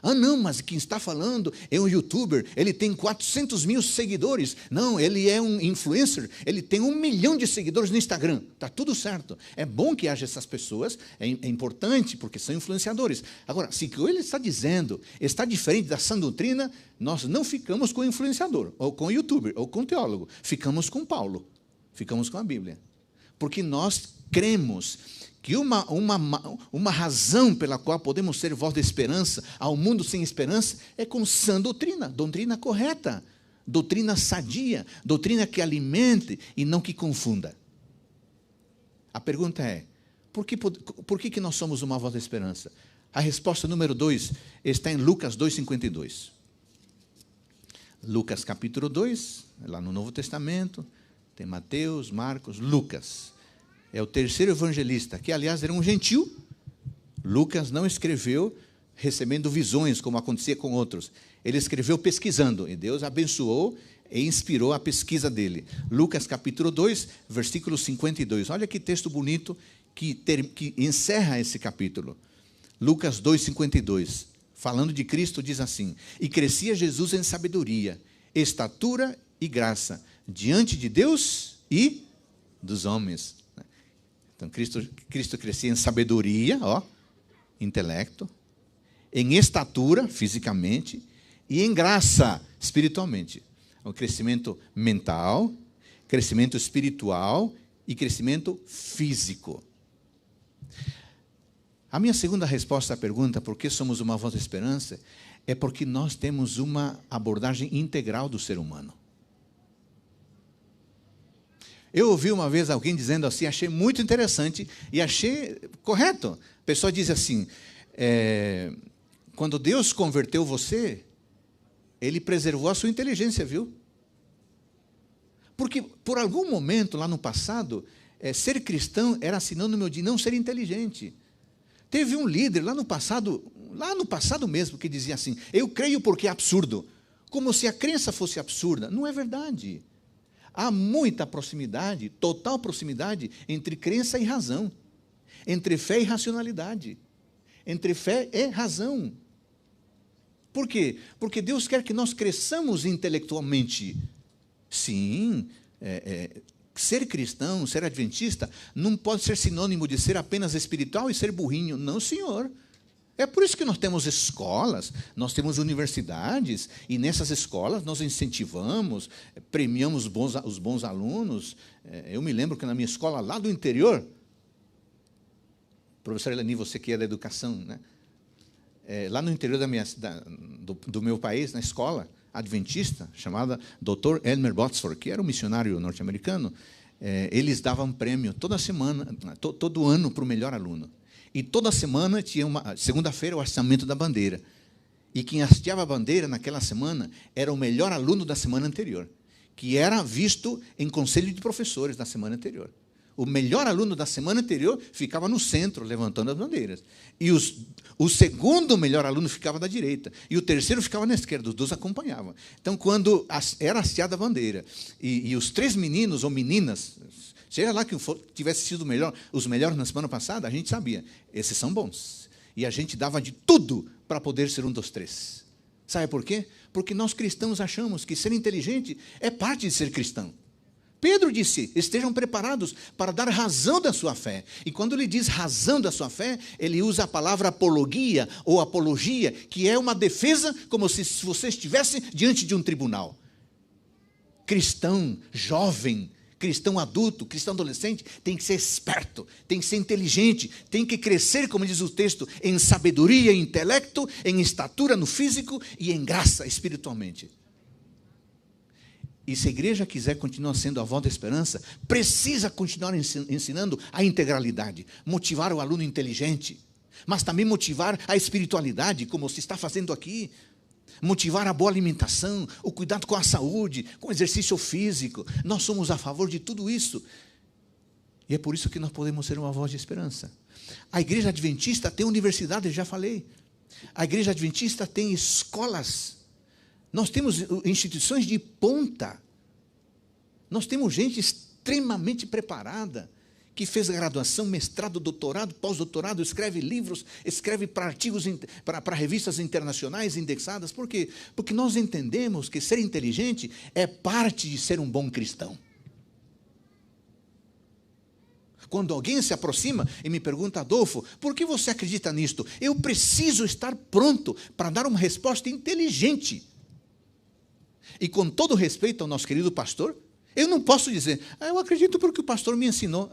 Ah, não, mas quem está falando é um youtuber, ele tem 400 mil seguidores. Não, ele é um influencer, ele tem 1 milhão de seguidores no Instagram. Está tudo certo. É bom que haja essas pessoas, é importante, porque são influenciadores. Agora, se o que ele está dizendo está diferente da sã doutrina, nós não ficamos com o influenciador, ou com o youtuber, ou com o teólogo. Ficamos com Paulo, ficamos com a Bíblia. Porque nós cremos que uma razão pela qual podemos ser voz de esperança ao mundo sem esperança é com sã doutrina, doutrina correta, doutrina sadia, doutrina que alimente e não que confunda. A pergunta é, por que nós somos uma voz da esperança? A resposta número 2 está em Lucas 2,52. Lucas capítulo 2, lá no Novo Testamento, tem Mateus, Marcos, Lucas. É o terceiro evangelista, que aliás era um gentil. Lucas não escreveu recebendo visões, como acontecia com outros. Ele escreveu pesquisando, e Deus abençoou e inspirou a pesquisa dele. Lucas capítulo 2, versículo 52. Olha que texto bonito que encerra esse capítulo. Lucas 2, 52. Falando de Cristo, diz assim: e crescia Jesus em sabedoria, estatura e graça, diante de Deus e dos homens. Então, Cristo crescia em sabedoria, intelecto, em estatura, fisicamente, e em graça, espiritualmente. O crescimento mental, crescimento espiritual e crescimento físico. A minha segunda resposta à pergunta, por que somos uma voz da esperança, é porque nós temos uma abordagem integral do ser humano. Eu ouvi uma vez alguém dizendo assim, achei muito interessante e achei correto. A pessoa diz assim, quando Deus converteu você, Ele preservou a sua inteligência, viu? Porque por algum momento lá no passado, ser cristão era sinônimo de não ser inteligente. Teve um líder lá no passado mesmo, que dizia assim, eu creio porque é absurdo. Como se a crença fosse absurda. Não é verdade. Há muita proximidade, total proximidade, entre crença e razão. Entre fé e racionalidade. Entre fé e razão. Por quê? Porque Deus quer que nós cresçamos intelectualmente. Sim, ser cristão, ser adventista, não pode ser sinônimo de ser apenas espiritual e ser burrinho. Não, senhor. É por isso que nós temos escolas, nós temos universidades, e nessas escolas nós incentivamos, premiamos os bons alunos. Eu me lembro que na minha escola lá do interior, professor Elani, você que é da educação, né? Lá no interior do meu país, na escola adventista, chamada Dr. Elmer Botsford, que era um missionário norte-americano, eles davam prêmio toda semana, todo ano para o melhor aluno. E toda semana tinha segunda-feira, o hasteamento da bandeira. E quem hasteava a bandeira naquela semana era o melhor aluno da semana anterior, que era visto em conselho de professores da semana anterior. O melhor aluno da semana anterior ficava no centro, levantando as bandeiras. E o segundo melhor aluno ficava da direita. E o terceiro ficava na esquerda. Os dois acompanhavam. Então, quando era hasteada a bandeira, e os 3 meninos ou meninas, seja lá que tivesse sido os melhores na semana passada, a gente sabia, esses são bons. E a gente dava de tudo para poder ser um dos 3. Sabe por quê? Porque nós cristãos achamos que ser inteligente é parte de ser cristão. Pedro disse, estejam preparados para dar razão da sua fé. E quando ele diz razão da sua fé, ele usa a palavra apologia ou apologia, que é uma defesa como se você estivesse diante de um tribunal. Cristão, jovem, cristão adulto, cristão adolescente, tem que ser esperto, tem que ser inteligente, tem que crescer, como diz o texto, em sabedoria, em intelecto, em estatura no físico e em graça espiritualmente. E se a igreja quiser continuar sendo a voz da esperança, precisa continuar ensinando a integralidade, motivar o aluno inteligente, mas também motivar a espiritualidade, como se está fazendo aqui, motivar a boa alimentação, o cuidado com a saúde, com o exercício físico. Nós somos a favor de tudo isso. E é por isso que nós podemos ser uma voz de esperança. A igreja adventista tem universidade, já falei. A igreja adventista tem escolas. Nós temos instituições de ponta. Nós temos gente extremamente preparada, que fez graduação, mestrado, doutorado, pós-doutorado, escreve livros, escreve para artigos, para revistas internacionais indexadas. Por quê? Porque nós entendemos que ser inteligente é parte de ser um bom cristão. Quando alguém se aproxima e me pergunta, Adolfo, por que você acredita nisto? Eu preciso estar pronto para dar uma resposta inteligente. E com todo respeito ao nosso querido pastor, eu não posso dizer, eu acredito porque o pastor me ensinou.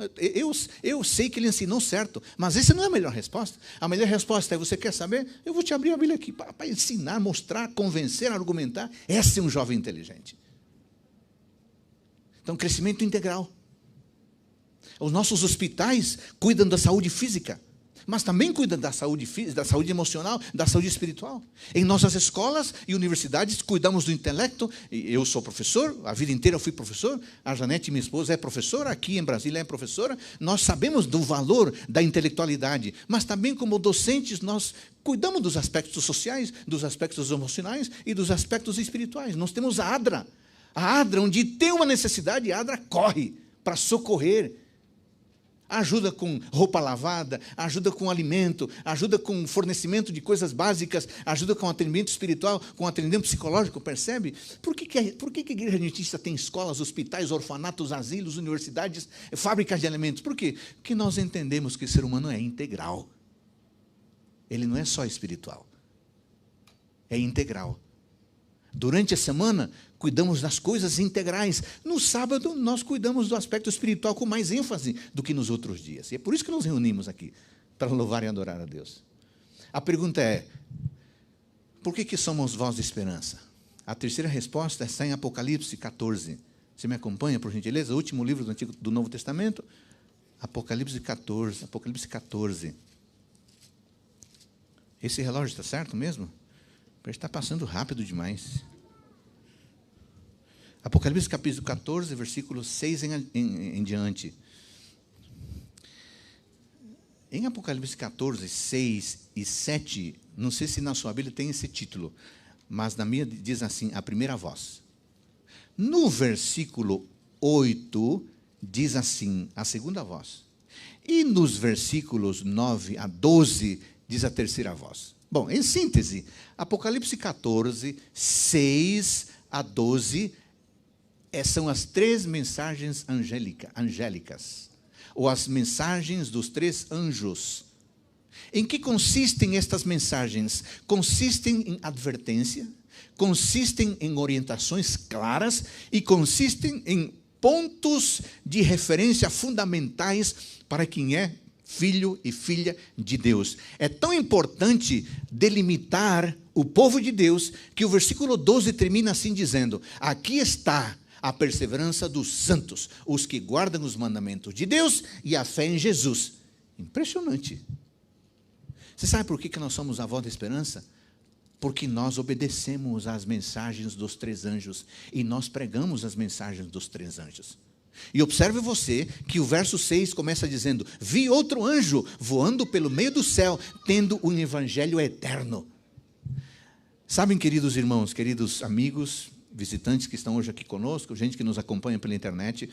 Eu sei que ele ensinou certo, mas essa não é a melhor resposta. A melhor resposta é, você quer saber? Eu vou te abrir a Bíblia aqui para ensinar, mostrar, convencer, argumentar. Esse é um jovem inteligente. Então, crescimento integral. Os nossos hospitais cuidam da saúde física, mas também cuidam da saúde emocional, da saúde espiritual. Em nossas escolas e universidades, cuidamos do intelecto. Eu sou professor, a vida inteira eu fui professor. A Janete, minha esposa, é professora, aqui em Brasília é professora. Nós sabemos do valor da intelectualidade, mas também como docentes nós cuidamos dos aspectos sociais, dos aspectos emocionais e dos aspectos espirituais. Nós temos a ADRA. A ADRA, onde tem uma necessidade, a ADRA corre para socorrer. Ajuda com roupa lavada, ajuda com alimento, ajuda com fornecimento de coisas básicas, ajuda com atendimento espiritual, com atendimento psicológico, percebe? Por que a Igreja Adventista tem escolas, hospitais, orfanatos, asilos, universidades, fábricas de alimentos? Por quê? Porque nós entendemos que o ser humano é integral. Ele não é só espiritual, é integral. Durante a semana, cuidamos das coisas integrais. No sábado, nós cuidamos do aspecto espiritual com mais ênfase do que nos outros dias. E é por isso que nos reunimos aqui, para louvar e adorar a Deus. A pergunta é, por que somos voz de esperança? A terceira resposta está em Apocalipse 14. Você me acompanha, por gentileza? O último livro do Novo Testamento, Apocalipse 14. Apocalipse 14. Esse relógio está certo mesmo? Está passando rápido demais. Apocalipse capítulo 14, versículo 6 em diante. Em Apocalipse 14, 6 e 7, não sei se na sua Bíblia tem esse título, mas na minha diz assim, a primeira voz. No versículo 8, diz assim, a segunda voz. E nos versículos 9 a 12, diz a terceira voz. Bom, em síntese, Apocalipse 14, 6 a 12, são as três mensagens angélicas, ou as mensagens dos três anjos. Em que consistem estas mensagens? Consistem em advertência, consistem em orientações claras e consistem em pontos de referência fundamentais para quem é filho e filha de Deus. É tão importante delimitar o povo de Deus que o versículo 12 termina assim dizendo: aqui está a perseverança dos santos, os que guardam os mandamentos de Deus e a fé em Jesus. Impressionante. Você sabe por que nós somos a voz da esperança? Porque nós obedecemos às mensagens dos três anjos e nós pregamos as mensagens dos três anjos. E observe você que o verso 6 começa dizendo: vi outro anjo voando pelo meio do céu, tendo um evangelho eterno. Sabem, queridos irmãos, queridos amigos, visitantes que estão hoje aqui conosco, gente que nos acompanha pela internet,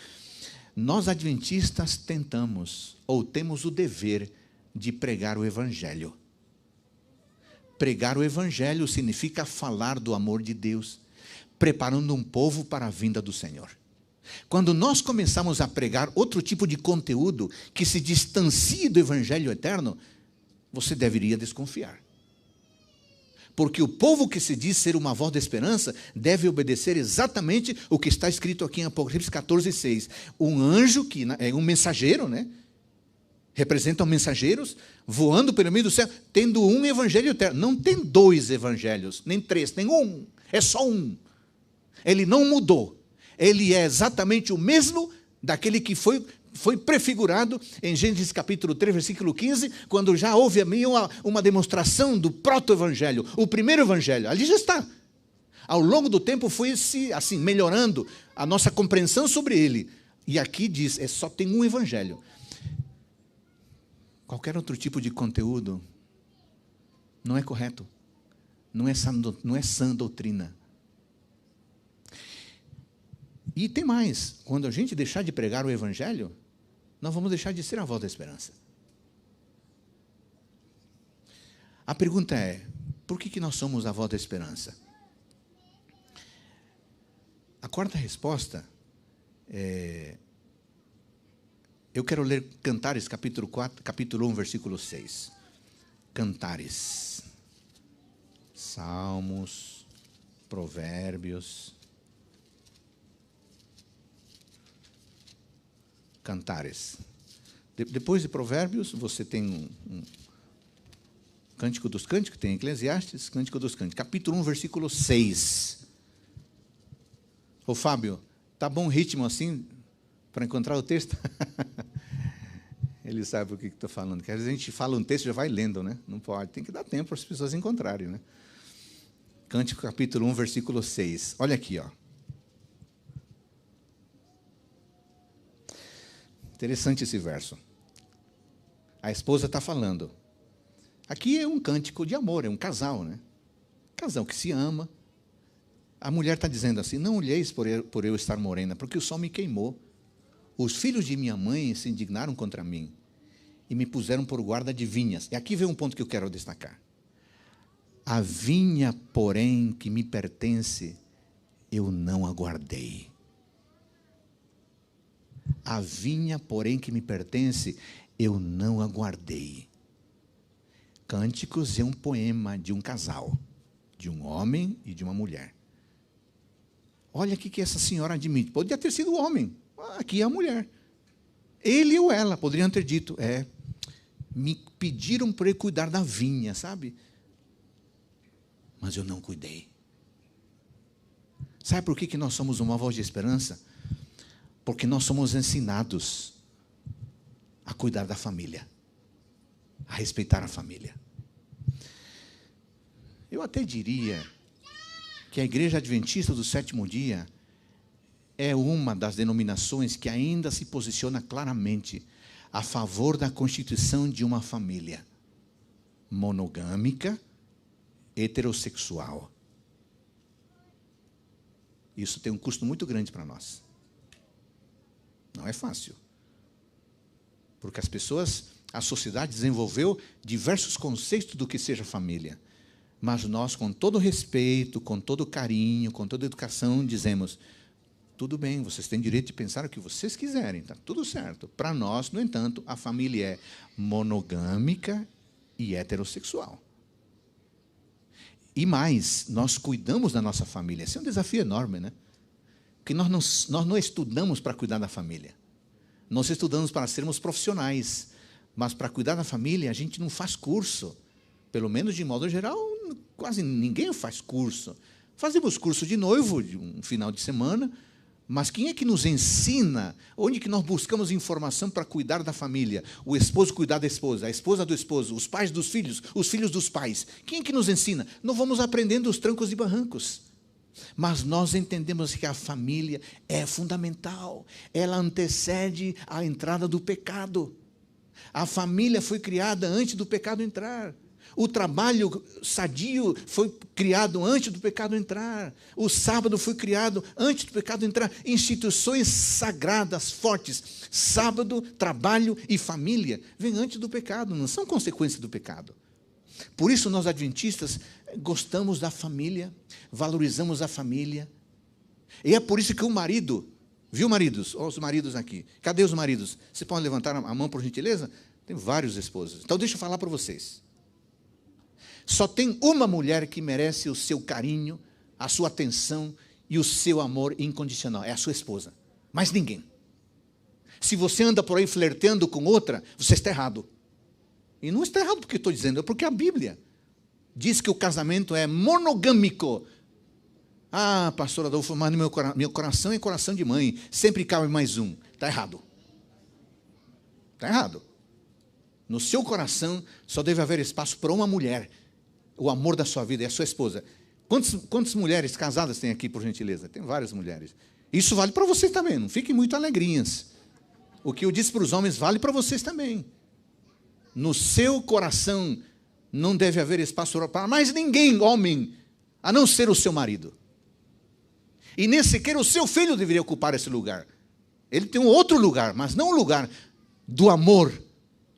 nós adventistas tentamos, ou temos o dever de pregar o evangelho. Pregar o evangelho significa falar do amor de Deus, preparando um povo para a vinda do Senhor. Quando nós começamos a pregar outro tipo de conteúdo que se distancie do evangelho eterno, você deveria desconfiar. Porque o povo que se diz ser uma voz da esperança deve obedecer exatamente o que está escrito aqui em Apocalipse 14, 6. Um anjo, que é um mensageiro, né? Representam mensageiros, voando pelo meio do céu, tendo um evangelho eterno. Não tem dois evangelhos, nem três, tem um. É só um. Ele não mudou. Ele é exatamente o mesmo daquele que foi prefigurado em Gênesis capítulo 3, versículo 15, quando já houve uma demonstração do proto-evangelho, o primeiro evangelho. Ali já está. Ao longo do tempo foi assim, melhorando a nossa compreensão sobre ele. E aqui diz, só tem um evangelho. Qualquer outro tipo de conteúdo não é correto. Não é sã doutrina. E tem mais, quando a gente deixar de pregar o evangelho, nós vamos deixar de ser a voz da esperança. A pergunta é, por que nós somos a voz da esperança? A quarta resposta eu quero ler Cantares, capítulo 1, versículo 6. Cantares. Salmos, Provérbios. Cantares. Depois de Provérbios, você tem um Cântico dos Cânticos, tem Eclesiastes, Cântico dos Cânticos, capítulo 1, versículo 6. Ô Fábio, tá bom o ritmo assim para encontrar o texto? Ele sabe o que estou falando. Porque às vezes a gente fala um texto e já vai lendo, né? Não pode. Tem que dar tempo para as pessoas encontrarem, né? Cântico capítulo 1, versículo 6. Olha aqui, ó. Interessante esse verso. A esposa está falando. Aqui é um cântico de amor, é um casal, né? Casal que se ama. A mulher está dizendo assim: não olheis por eu estar morena, porque o sol me queimou. Os filhos de minha mãe se indignaram contra mim e me puseram por guarda de vinhas. E aqui vem um ponto que eu quero destacar. A vinha, porém, que me pertence, eu não aguardei. A vinha, porém, que me pertence, eu não aguardei. Cânticos é um poema de um casal, de um homem e de uma mulher. Olha o que essa senhora admite. Poderia ter sido o homem, aqui é a mulher. Ele ou ela poderiam ter dito: me pediram para eu cuidar da vinha, sabe? Mas eu não cuidei. Sabe por que nós somos uma voz de esperança? Porque nós somos ensinados a cuidar da família, a respeitar a família. Eu até diria que a Igreja Adventista do Sétimo Dia é uma das denominações que ainda se posiciona claramente a favor da constituição de uma família monogâmica, heterossexual. Isso tem um custo muito grande para nós. Não é fácil. Porque as pessoas, a sociedade desenvolveu diversos conceitos do que seja família. Mas nós, com todo respeito, com todo carinho, com toda educação, dizemos: tudo bem, vocês têm direito de pensar o que vocês quiserem, está tudo certo. Para nós, no entanto, a família é monogâmica e heterossexual. E mais, nós cuidamos da nossa família. Esse é um desafio enorme, né? Porque nós não estudamos para cuidar da família. Nós estudamos para sermos profissionais. Mas para cuidar da família, a gente não faz curso. Pelo menos, de modo geral, quase ninguém faz curso. Fazemos curso de noivo, de um final de semana, mas quem é que nos ensina? Onde que nós buscamos informação para cuidar da família? O esposo cuidar da esposa, a esposa do esposo, os pais dos filhos, os filhos dos pais. Quem é que nos ensina? Nós vamos aprendendo os trancos e barrancos. Mas nós entendemos que a família é fundamental. Ela antecede a entrada do pecado. A família foi criada antes do pecado entrar. O trabalho sadio foi criado antes do pecado entrar. O sábado foi criado antes do pecado entrar. Instituições sagradas, fortes. Sábado, trabalho e família vêm antes do pecado, não são consequência do pecado. Por isso, nós adventistas gostamos da família, valorizamos a família. E é por isso que o marido, viu, maridos? Olha os maridos aqui. Cadê os maridos? Vocês podem levantar a mão, por gentileza? Tem vários esposos. Então, deixa eu falar para vocês. Só tem uma mulher que merece o seu carinho, a sua atenção e o seu amor incondicional. É a sua esposa. Mais ninguém. Se você anda por aí flertando com outra, você está errado. E não está errado porque estou dizendo, é porque a Bíblia diz que o casamento é monogâmico. Ah, pastor Adolfo, mas meu coração é coração de mãe. Sempre cabe mais um. Está errado. Está errado. No seu coração só deve haver espaço para uma mulher. O amor da sua vida é a sua esposa. Quantas mulheres casadas tem aqui, por gentileza? Tem várias mulheres. Isso vale para vocês também, não fiquem muito alegrinhas. O que eu disse para os homens vale para vocês também. No seu coração não deve haver espaço para mais ninguém, homem, a não ser o seu marido. E nem sequer o seu filho deveria ocupar esse lugar. Ele tem um outro lugar, mas não o lugar do amor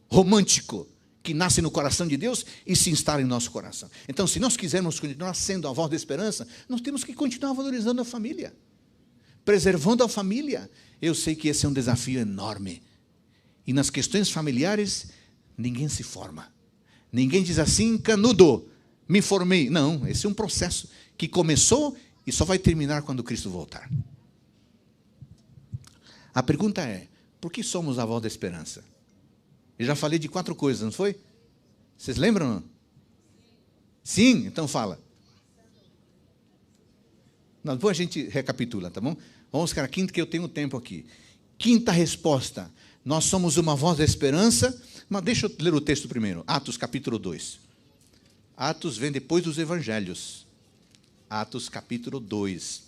romântico que nasce no coração de Deus e se instala em nosso coração. Então, se nós quisermos continuar sendo a voz da esperança, nós temos que continuar valorizando a família, preservando a família. Eu sei que esse é um desafio enorme. E nas questões familiares, ninguém se forma. Ninguém diz assim, canudo, me formei. Não, esse é um processo que começou e só vai terminar quando Cristo voltar. A pergunta é, por que somos a voz da esperança? Eu já falei de 4 coisas, não foi? Vocês lembram? Não? Sim, então fala. Não, depois a gente recapitula, tá bom? Vamos ficar quinto, que eu tenho tempo aqui. Quinta resposta. Nós somos uma voz da esperança. Mas deixa eu ler o texto primeiro. Atos capítulo 2. Atos vem depois dos evangelhos. Atos capítulo 2.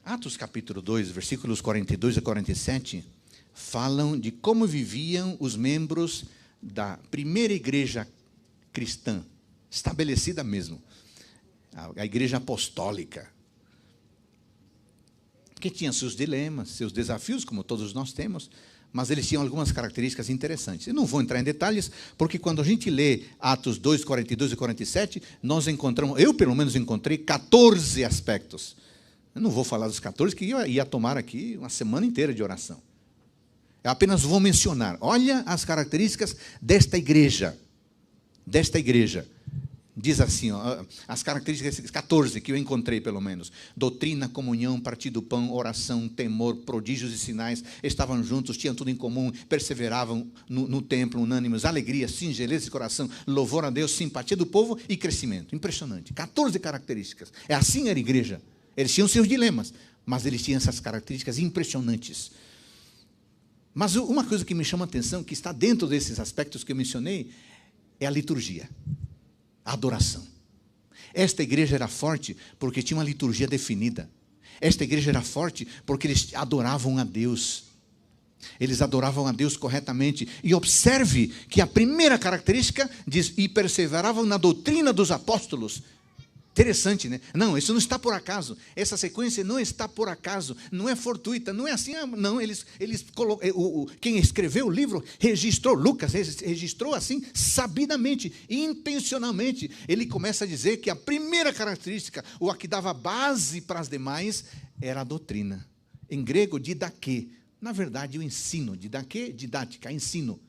Atos capítulo 2, versículos 42 a 47, falam de como viviam os membros da primeira igreja cristã, estabelecida mesmo, a igreja apostólica, que tinha seus dilemas, seus desafios, como todos nós temos, mas eles tinham algumas características interessantes. Eu não vou entrar em detalhes, porque quando a gente lê Atos 2, 42 e 47, nós encontramos, eu pelo menos encontrei 14 aspectos. Eu não vou falar dos 14, que eu ia tomar aqui uma semana inteira de oração. Eu apenas vou mencionar. Olha as características desta igreja. Desta igreja. Diz assim, ó, as características 14 que eu encontrei, pelo menos. Doutrina, comunhão, partir do pão, oração, temor, prodígios e sinais. Estavam juntos, tinham tudo em comum, perseveravam no templo, unânimes, alegria, singeleza de coração, louvor a Deus, simpatia do povo e crescimento. Impressionante. 14 características. É assim era a igreja. Eles tinham seus dilemas, mas eles tinham essas características impressionantes. Mas uma coisa que me chama a atenção, que está dentro desses aspectos que eu mencionei, é a liturgia, a adoração. Esta igreja era forte porque tinha uma liturgia definida. Esta igreja era forte porque eles adoravam a Deus. Eles adoravam a Deus corretamente. E observe que a primeira característica diz, e perseveravam na doutrina dos apóstolos. Interessante, né? Não, isso não está por acaso. Essa sequência não está por acaso. Não é fortuita. Não é assim. Não, quem escreveu o livro registrou, Lucas registrou assim, sabidamente, intencionalmente. Ele começa a dizer que a primeira característica, ou a que dava base para as demais, era a doutrina. Em grego, didaquê. Na verdade, o ensino. Didaquê, didática, ensino.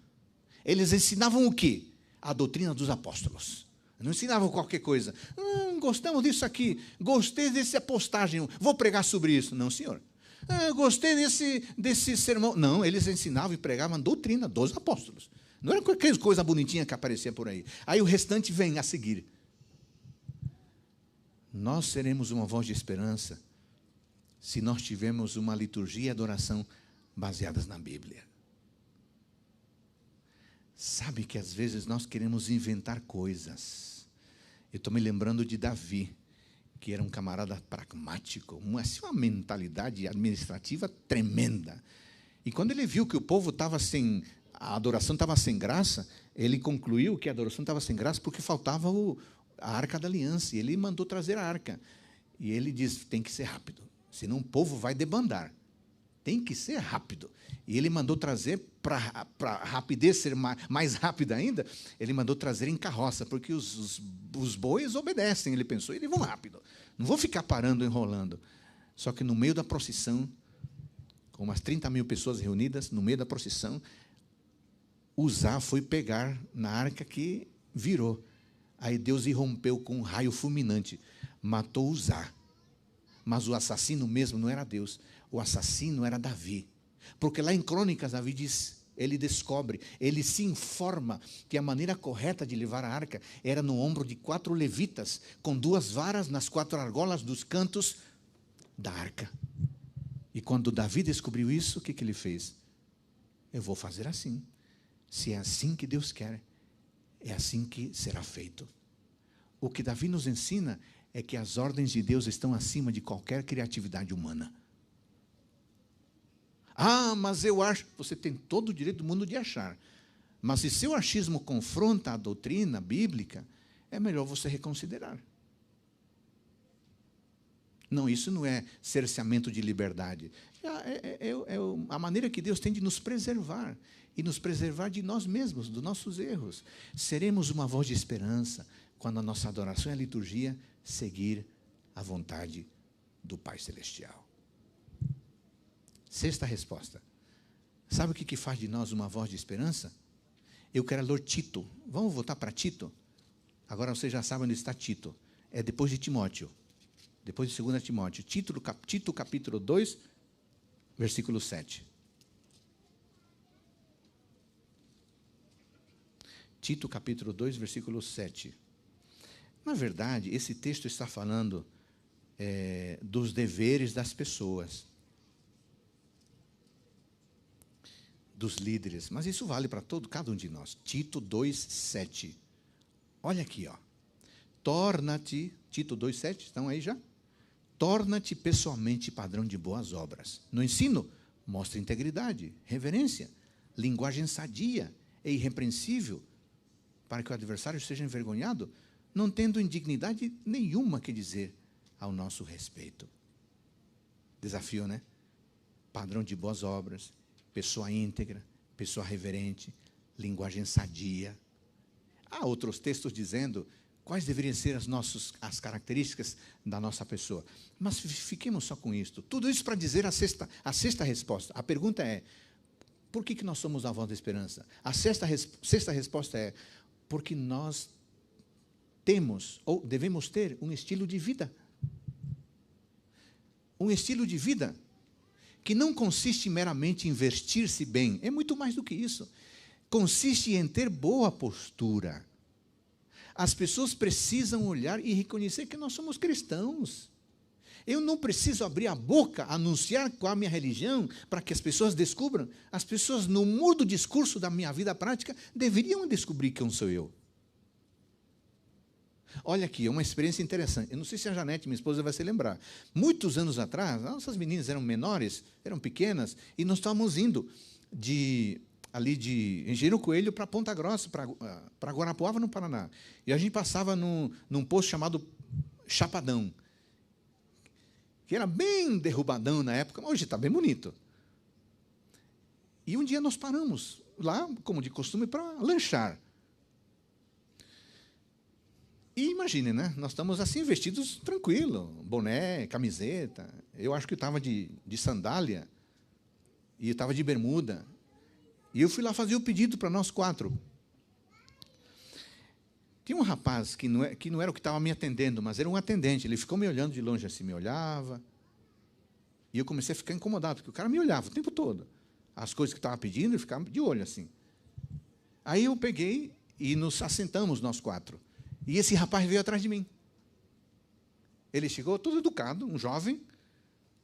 Eles ensinavam o quê? A doutrina dos apóstolos. Não ensinavam qualquer coisa. Gostamos disso aqui. Gostei dessa postagem. Vou pregar sobre isso. Não, senhor. Gostei desse sermão. Não, eles ensinavam e pregavam a doutrina dos apóstolos. Não era qualquer coisa bonitinha que aparecia por aí. Aí o restante vem a seguir. Nós seremos uma voz de esperança se nós tivermos uma liturgia e adoração baseadas na Bíblia. Sabe que às vezes nós queremos inventar coisas. Eu estou me lembrando de Davi, que era um camarada pragmático, uma mentalidade administrativa tremenda. E quando ele viu que o povo estava a adoração estava sem graça, ele concluiu que a adoração estava sem graça porque faltava a Arca da Aliança. E ele mandou trazer a arca. E ele diz, tem que ser rápido, senão o povo vai debandar. Tem que ser rápido. E ele mandou trazer, para a rapidez ser mais rápida ainda, ele mandou trazer em carroça, porque os bois obedecem. Ele pensou, eles vão rápido. Não vou ficar parando, enrolando. Só que no meio da procissão, com umas 30 mil pessoas reunidas, no meio da procissão, Uzá foi pegar na arca que virou. Aí Deus irrompeu com um raio fulminante, matou Uzá. Mas o assassino mesmo não era Deus. O assassino era Davi. Porque lá em Crônicas, Davi diz, ele descobre, ele se informa que a maneira correta de levar a arca era no ombro de 4 levitas, com 2 varas nas 4 argolas dos cantos da arca. E quando Davi descobriu isso, o que ele fez? Eu vou fazer assim. Se é assim que Deus quer, é assim que será feito. O que Davi nos ensina é que as ordens de Deus estão acima de qualquer criatividade humana. Mas eu acho. Você tem todo o direito do mundo de achar. Mas se seu achismo confronta a doutrina bíblica, é melhor você reconsiderar. Não, isso não é cerceamento de liberdade. É a maneira que Deus tem de nos preservar. E nos preservar de nós mesmos, dos nossos erros. Seremos uma voz de esperança quando a nossa adoração e a liturgia seguir a vontade do Pai Celestial. Sexta resposta. Sabe o que faz de nós uma voz de esperança? Eu quero ler Tito. Vamos voltar para Tito? Agora você já sabe onde está Tito. É depois de Timóteo. Depois de 2 Timóteo. Tito capítulo 2, versículo 7. Tito capítulo 2, versículo 7. Na verdade, esse texto está falando dos deveres das pessoas. dos líderes, mas isso vale para cada um de nós. Tito 2:7. Olha aqui, ó. Torna-te, Tito 2:7, estão aí já? Torna-te pessoalmente padrão de boas obras. No ensino, mostra integridade, reverência, linguagem sadia e irrepreensível, para que o adversário seja envergonhado, não tendo indignidade nenhuma que dizer ao nosso respeito. Desafio, né? Padrão de boas obras, pessoa íntegra, pessoa reverente, linguagem sadia. Há outros textos dizendo quais deveriam ser as características da nossa pessoa. Mas fiquemos só com isto. Tudo isso para dizer a sexta resposta. A pergunta é, por que nós somos a voz da esperança? A sexta resposta é, porque nós temos, ou devemos ter, um estilo de vida. Um estilo de vida que não consiste meramente em vestir-se bem, é muito mais do que isso. Consiste em ter boa postura. As pessoas precisam olhar e reconhecer que nós somos cristãos. Eu não preciso abrir a boca, anunciar qual a minha religião, para que as pessoas descubram. As pessoas, no mudo discurso da minha vida prática, deveriam descobrir quem sou eu. Olha aqui, é uma experiência interessante. Eu não sei se a Janete, minha esposa, vai se lembrar. Muitos anos atrás, nossas meninas eram menores, eram pequenas, e nós estávamos indo ali de Engenheiro Coelho para Ponta Grossa, para Guarapuava, no Paraná. E a gente passava num posto chamado Chapadão, que era bem derrubadão na época, mas hoje está bem bonito. E um dia nós paramos lá, como de costume, para lanchar. E imagine, né? Nós estamos assim, vestidos tranquilo, boné, camiseta. Eu acho que eu estava de sandália e eu estava de bermuda. E eu fui lá fazer o pedido para nós 4. Tinha um rapaz que não era o que estava me atendendo, mas era um atendente. Ele ficou me olhando de longe assim, me olhava. E eu comecei a ficar incomodado, porque o cara me olhava o tempo todo. As coisas que estava pedindo, ele ficava de olho assim. Aí eu peguei e nos assentamos nós 4. E esse rapaz veio atrás de mim. Ele chegou todo educado, um jovem,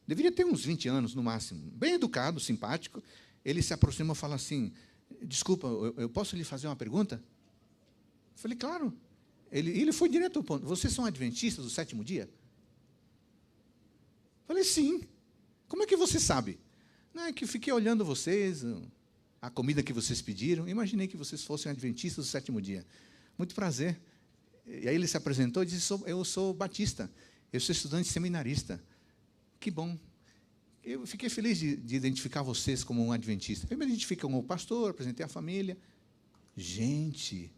deveria ter uns 20 anos no máximo, bem educado, simpático. Ele se aproximou e falou assim, desculpa, eu posso lhe fazer uma pergunta? Eu falei, claro. Ele foi direto ao ponto. Vocês são adventistas do 7º dia? Eu falei, sim. Como é que você sabe? Não, é que eu fiquei olhando vocês, a comida que vocês pediram, imaginei que vocês fossem adventistas do 7º dia. Muito prazer. E aí ele se apresentou e disse, eu sou batista, eu sou estudante seminarista. Que bom. Eu fiquei feliz de identificar vocês como um adventista. Eu me identifiquei como pastor, apresentei a família. Gente,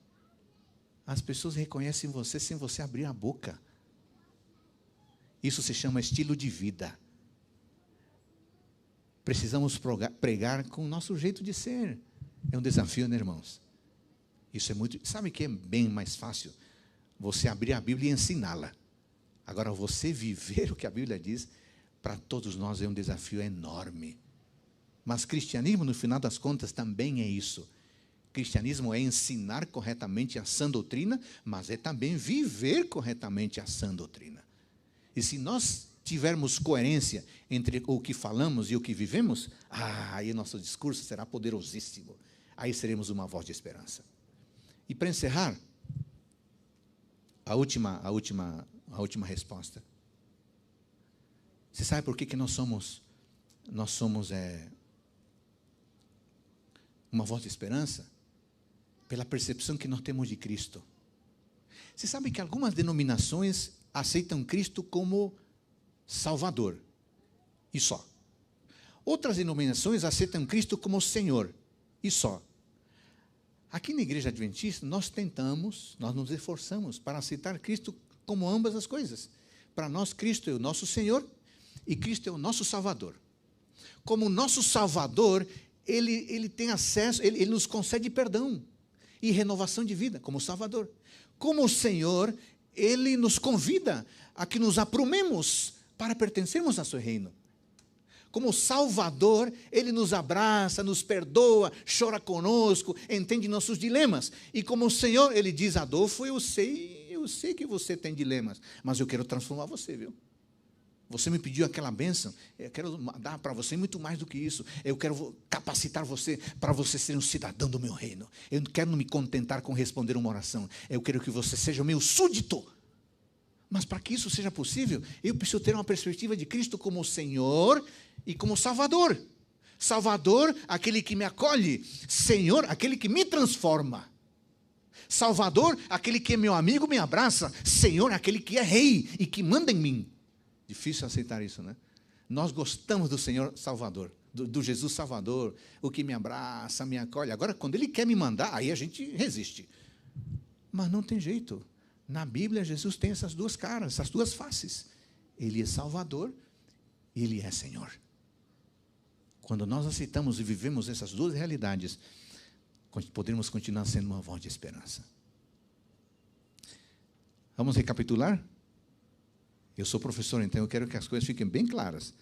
as pessoas reconhecem você sem você abrir a boca. Isso se chama estilo de vida. Precisamos pregar com o nosso jeito de ser. É um desafio, né, irmãos? Isso é muito... Sabe que é bem mais fácil? Você abrir a Bíblia e ensiná-la. Agora, você viver o que a Bíblia diz, para todos nós é um desafio enorme. Mas cristianismo, no final das contas, também é isso. Cristianismo é ensinar corretamente a sã doutrina, mas é também viver corretamente a sã doutrina. E se nós tivermos coerência entre o que falamos e o que vivemos, aí nosso discurso será poderosíssimo. Aí seremos uma voz de esperança. E para encerrar, a última resposta. Você sabe por que nós somos uma voz de esperança? Pela percepção que nós temos de Cristo. Você sabe que algumas denominações aceitam Cristo como Salvador, e só. Outras denominações aceitam Cristo como Senhor, e só. Aqui na Igreja Adventista, nós nos esforçamos para aceitar Cristo como ambas as coisas. Para nós, Cristo é o nosso Senhor e Cristo é o nosso Salvador. Como nosso Salvador, Ele tem acesso, Ele nos concede perdão e renovação de vida, como Salvador. Como Senhor, Ele nos convida a que nos aprumemos para pertencermos ao seu reino. Como Salvador, Ele nos abraça, nos perdoa, chora conosco, entende nossos dilemas. E como Senhor, Ele diz, Adolfo, eu sei que você tem dilemas, mas eu quero transformar você, viu? Você me pediu aquela bênção, eu quero dar para você muito mais do que isso. Eu quero capacitar você para você ser um cidadão do meu reino. Eu não quero me contentar com responder uma oração. Eu quero que você seja o meu súdito. Mas para que isso seja possível, eu preciso ter uma perspectiva de Cristo como Senhor e como Salvador. Salvador, aquele que me acolhe. Senhor, aquele que me transforma. Salvador, aquele que é meu amigo, me abraça. Senhor, aquele que é rei e que manda em mim. Difícil aceitar isso, né? Nós gostamos do Senhor Salvador, do Jesus Salvador, o que me abraça, me acolhe. Agora, quando Ele quer me mandar, aí a gente resiste. Mas não tem jeito. Na Bíblia, Jesus tem essas duas caras, essas duas faces. Ele é Salvador e Ele é Senhor. Quando nós aceitamos e vivemos essas duas realidades, podemos continuar sendo uma voz de esperança. Vamos recapitular? Eu sou professor, então eu quero que as coisas fiquem bem claras.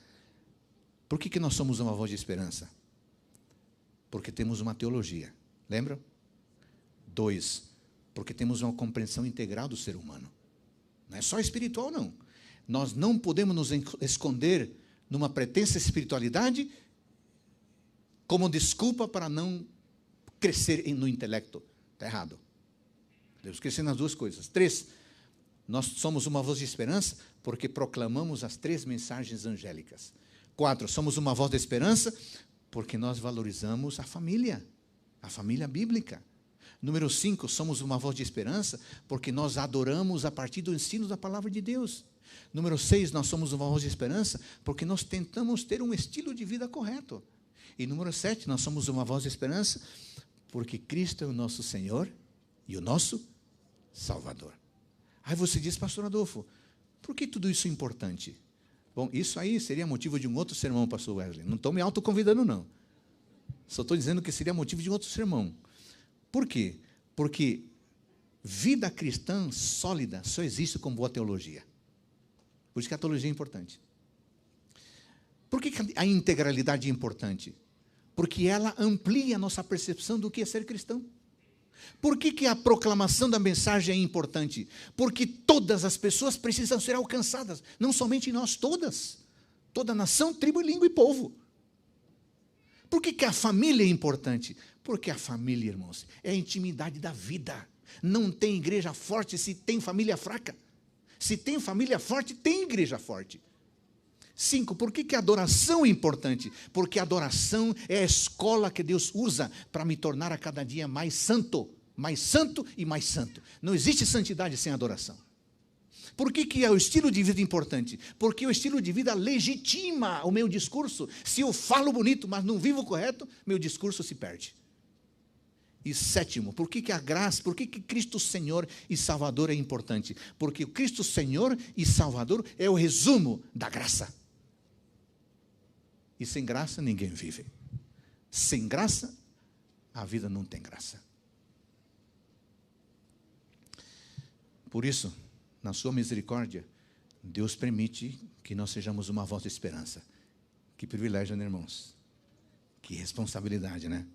Por que nós somos uma voz de esperança? Porque temos uma teologia. Lembram? 2, porque temos uma compreensão integral do ser humano. Não é só espiritual, não. Nós não podemos nos esconder numa pretensa espiritualidade como desculpa para não crescer no intelecto. Está errado. Devemos crescer nas duas coisas. 3, nós somos uma voz de esperança porque proclamamos as 3 mensagens angélicas. 4, somos uma voz de esperança porque nós valorizamos a família bíblica. Número 5, somos uma voz de esperança porque nós adoramos a partir do ensino da palavra de Deus. Número 6, nós somos uma voz de esperança porque nós tentamos ter um estilo de vida correto. E número 7, nós somos uma voz de esperança porque Cristo é o nosso Senhor e o nosso Salvador. Aí você diz, pastor Adolfo, por que tudo isso é importante? Bom, isso aí seria motivo de um outro sermão, pastor Wesley. Não estou me autoconvidando, não. Só estou dizendo que seria motivo de um outro sermão. Por quê? Porque vida cristã sólida só existe com boa teologia. Por isso que a teologia é importante. Por que a integralidade é importante? Porque ela amplia a nossa percepção do que é ser cristão. Por que a proclamação da mensagem é importante? Porque todas as pessoas precisam ser alcançadas, não somente nós, todas. Toda nação, tribo, língua e povo. Por que a família é importante? Porque a família, irmãos, é a intimidade da vida. Não tem igreja forte se tem família fraca. Se tem família forte, tem igreja forte. 5, por que a adoração é importante? Porque a adoração é a escola que Deus usa para me tornar a cada dia mais santo e mais santo. Não existe santidade sem adoração. Por que é o estilo de vida importante? Porque o estilo de vida legitima o meu discurso. Se eu falo bonito, mas não vivo correto, meu discurso se perde. E 7, por que a graça, por que Cristo Senhor e Salvador é importante? Porque o Cristo Senhor e Salvador é o resumo da graça. E sem graça ninguém vive. Sem graça, a vida não tem graça. Por isso, na sua misericórdia, Deus permite que nós sejamos uma voz de esperança. Que privilégio, né, irmãos? Que responsabilidade, né?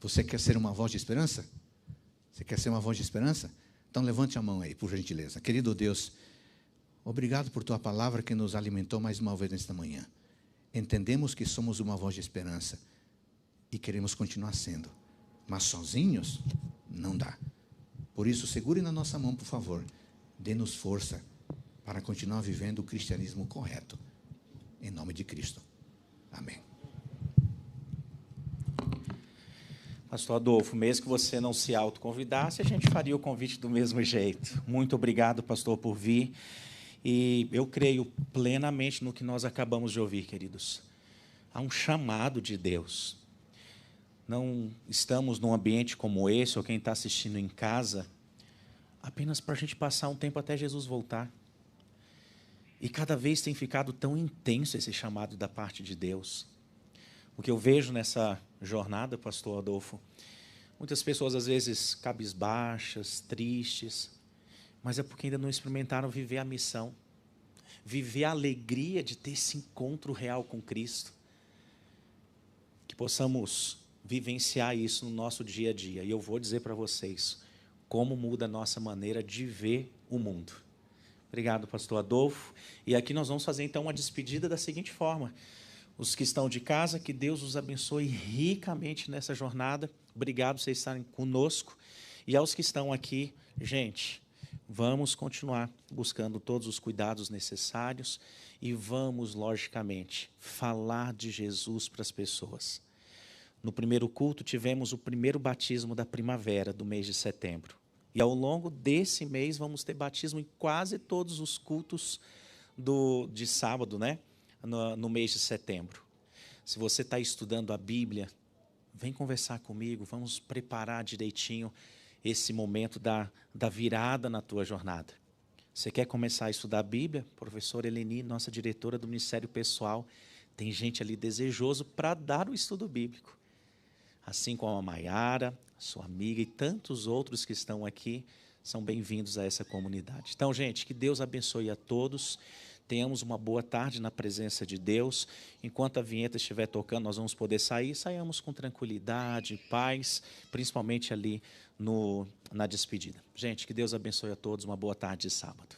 Você quer ser uma voz de esperança? Você quer ser uma voz de esperança? Então levante a mão aí, por gentileza. Querido Deus, obrigado por tua palavra que nos alimentou mais uma vez nesta manhã. Entendemos que somos uma voz de esperança e queremos continuar sendo, mas sozinhos não dá. Por isso, segure na nossa mão, por favor. Dê-nos força para continuar vivendo o cristianismo correto. Em nome de Cristo. Amém. Pastor Adolfo, mesmo que você não se autoconvidasse, a gente faria o convite do mesmo jeito. Muito obrigado, pastor, por vir. E eu creio plenamente no que nós acabamos de ouvir, queridos. Há um chamado de Deus. Não estamos num ambiente como esse, ou quem está assistindo em casa, apenas para a gente passar um tempo até Jesus voltar. E cada vez tem ficado tão intenso esse chamado da parte de Deus. O que eu vejo nessa jornada, pastor Adolfo, muitas pessoas às vezes cabisbaixas, tristes, mas é porque ainda não experimentaram viver a missão, viver a alegria de ter esse encontro real com Cristo. Que possamos vivenciar isso no nosso dia a dia. E eu vou dizer para vocês como muda a nossa maneira de ver o mundo. Obrigado, pastor Adolfo. E aqui nós vamos fazer, então, uma despedida da seguinte forma. Os que estão de casa, que Deus os abençoe ricamente nessa jornada. Obrigado por vocês estarem conosco. E aos que estão aqui, gente, vamos continuar buscando todos os cuidados necessários e vamos, logicamente, falar de Jesus para as pessoas. No primeiro culto, tivemos o primeiro batismo da primavera, do mês de setembro. E ao longo desse mês vamos ter batismo em quase todos os cultos de sábado, né? No mês de setembro. Se você está estudando a Bíblia, vem conversar comigo, vamos preparar direitinho esse momento da virada na tua jornada. Você quer começar a estudar a Bíblia? Professora Eleni, nossa diretora do Ministério Pessoal, tem gente ali desejoso para dar o estudo bíblico. Assim como a Maiara, sua amiga e tantos outros que estão aqui, são bem-vindos a essa comunidade. Então, gente, que Deus abençoe a todos. Tenhamos uma boa tarde na presença de Deus. Enquanto a vinheta estiver tocando, nós vamos poder sair. Saiamos com tranquilidade, paz, principalmente ali na despedida. Gente, que Deus abençoe a todos. Uma boa tarde de sábado.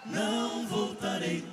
Não voltarei.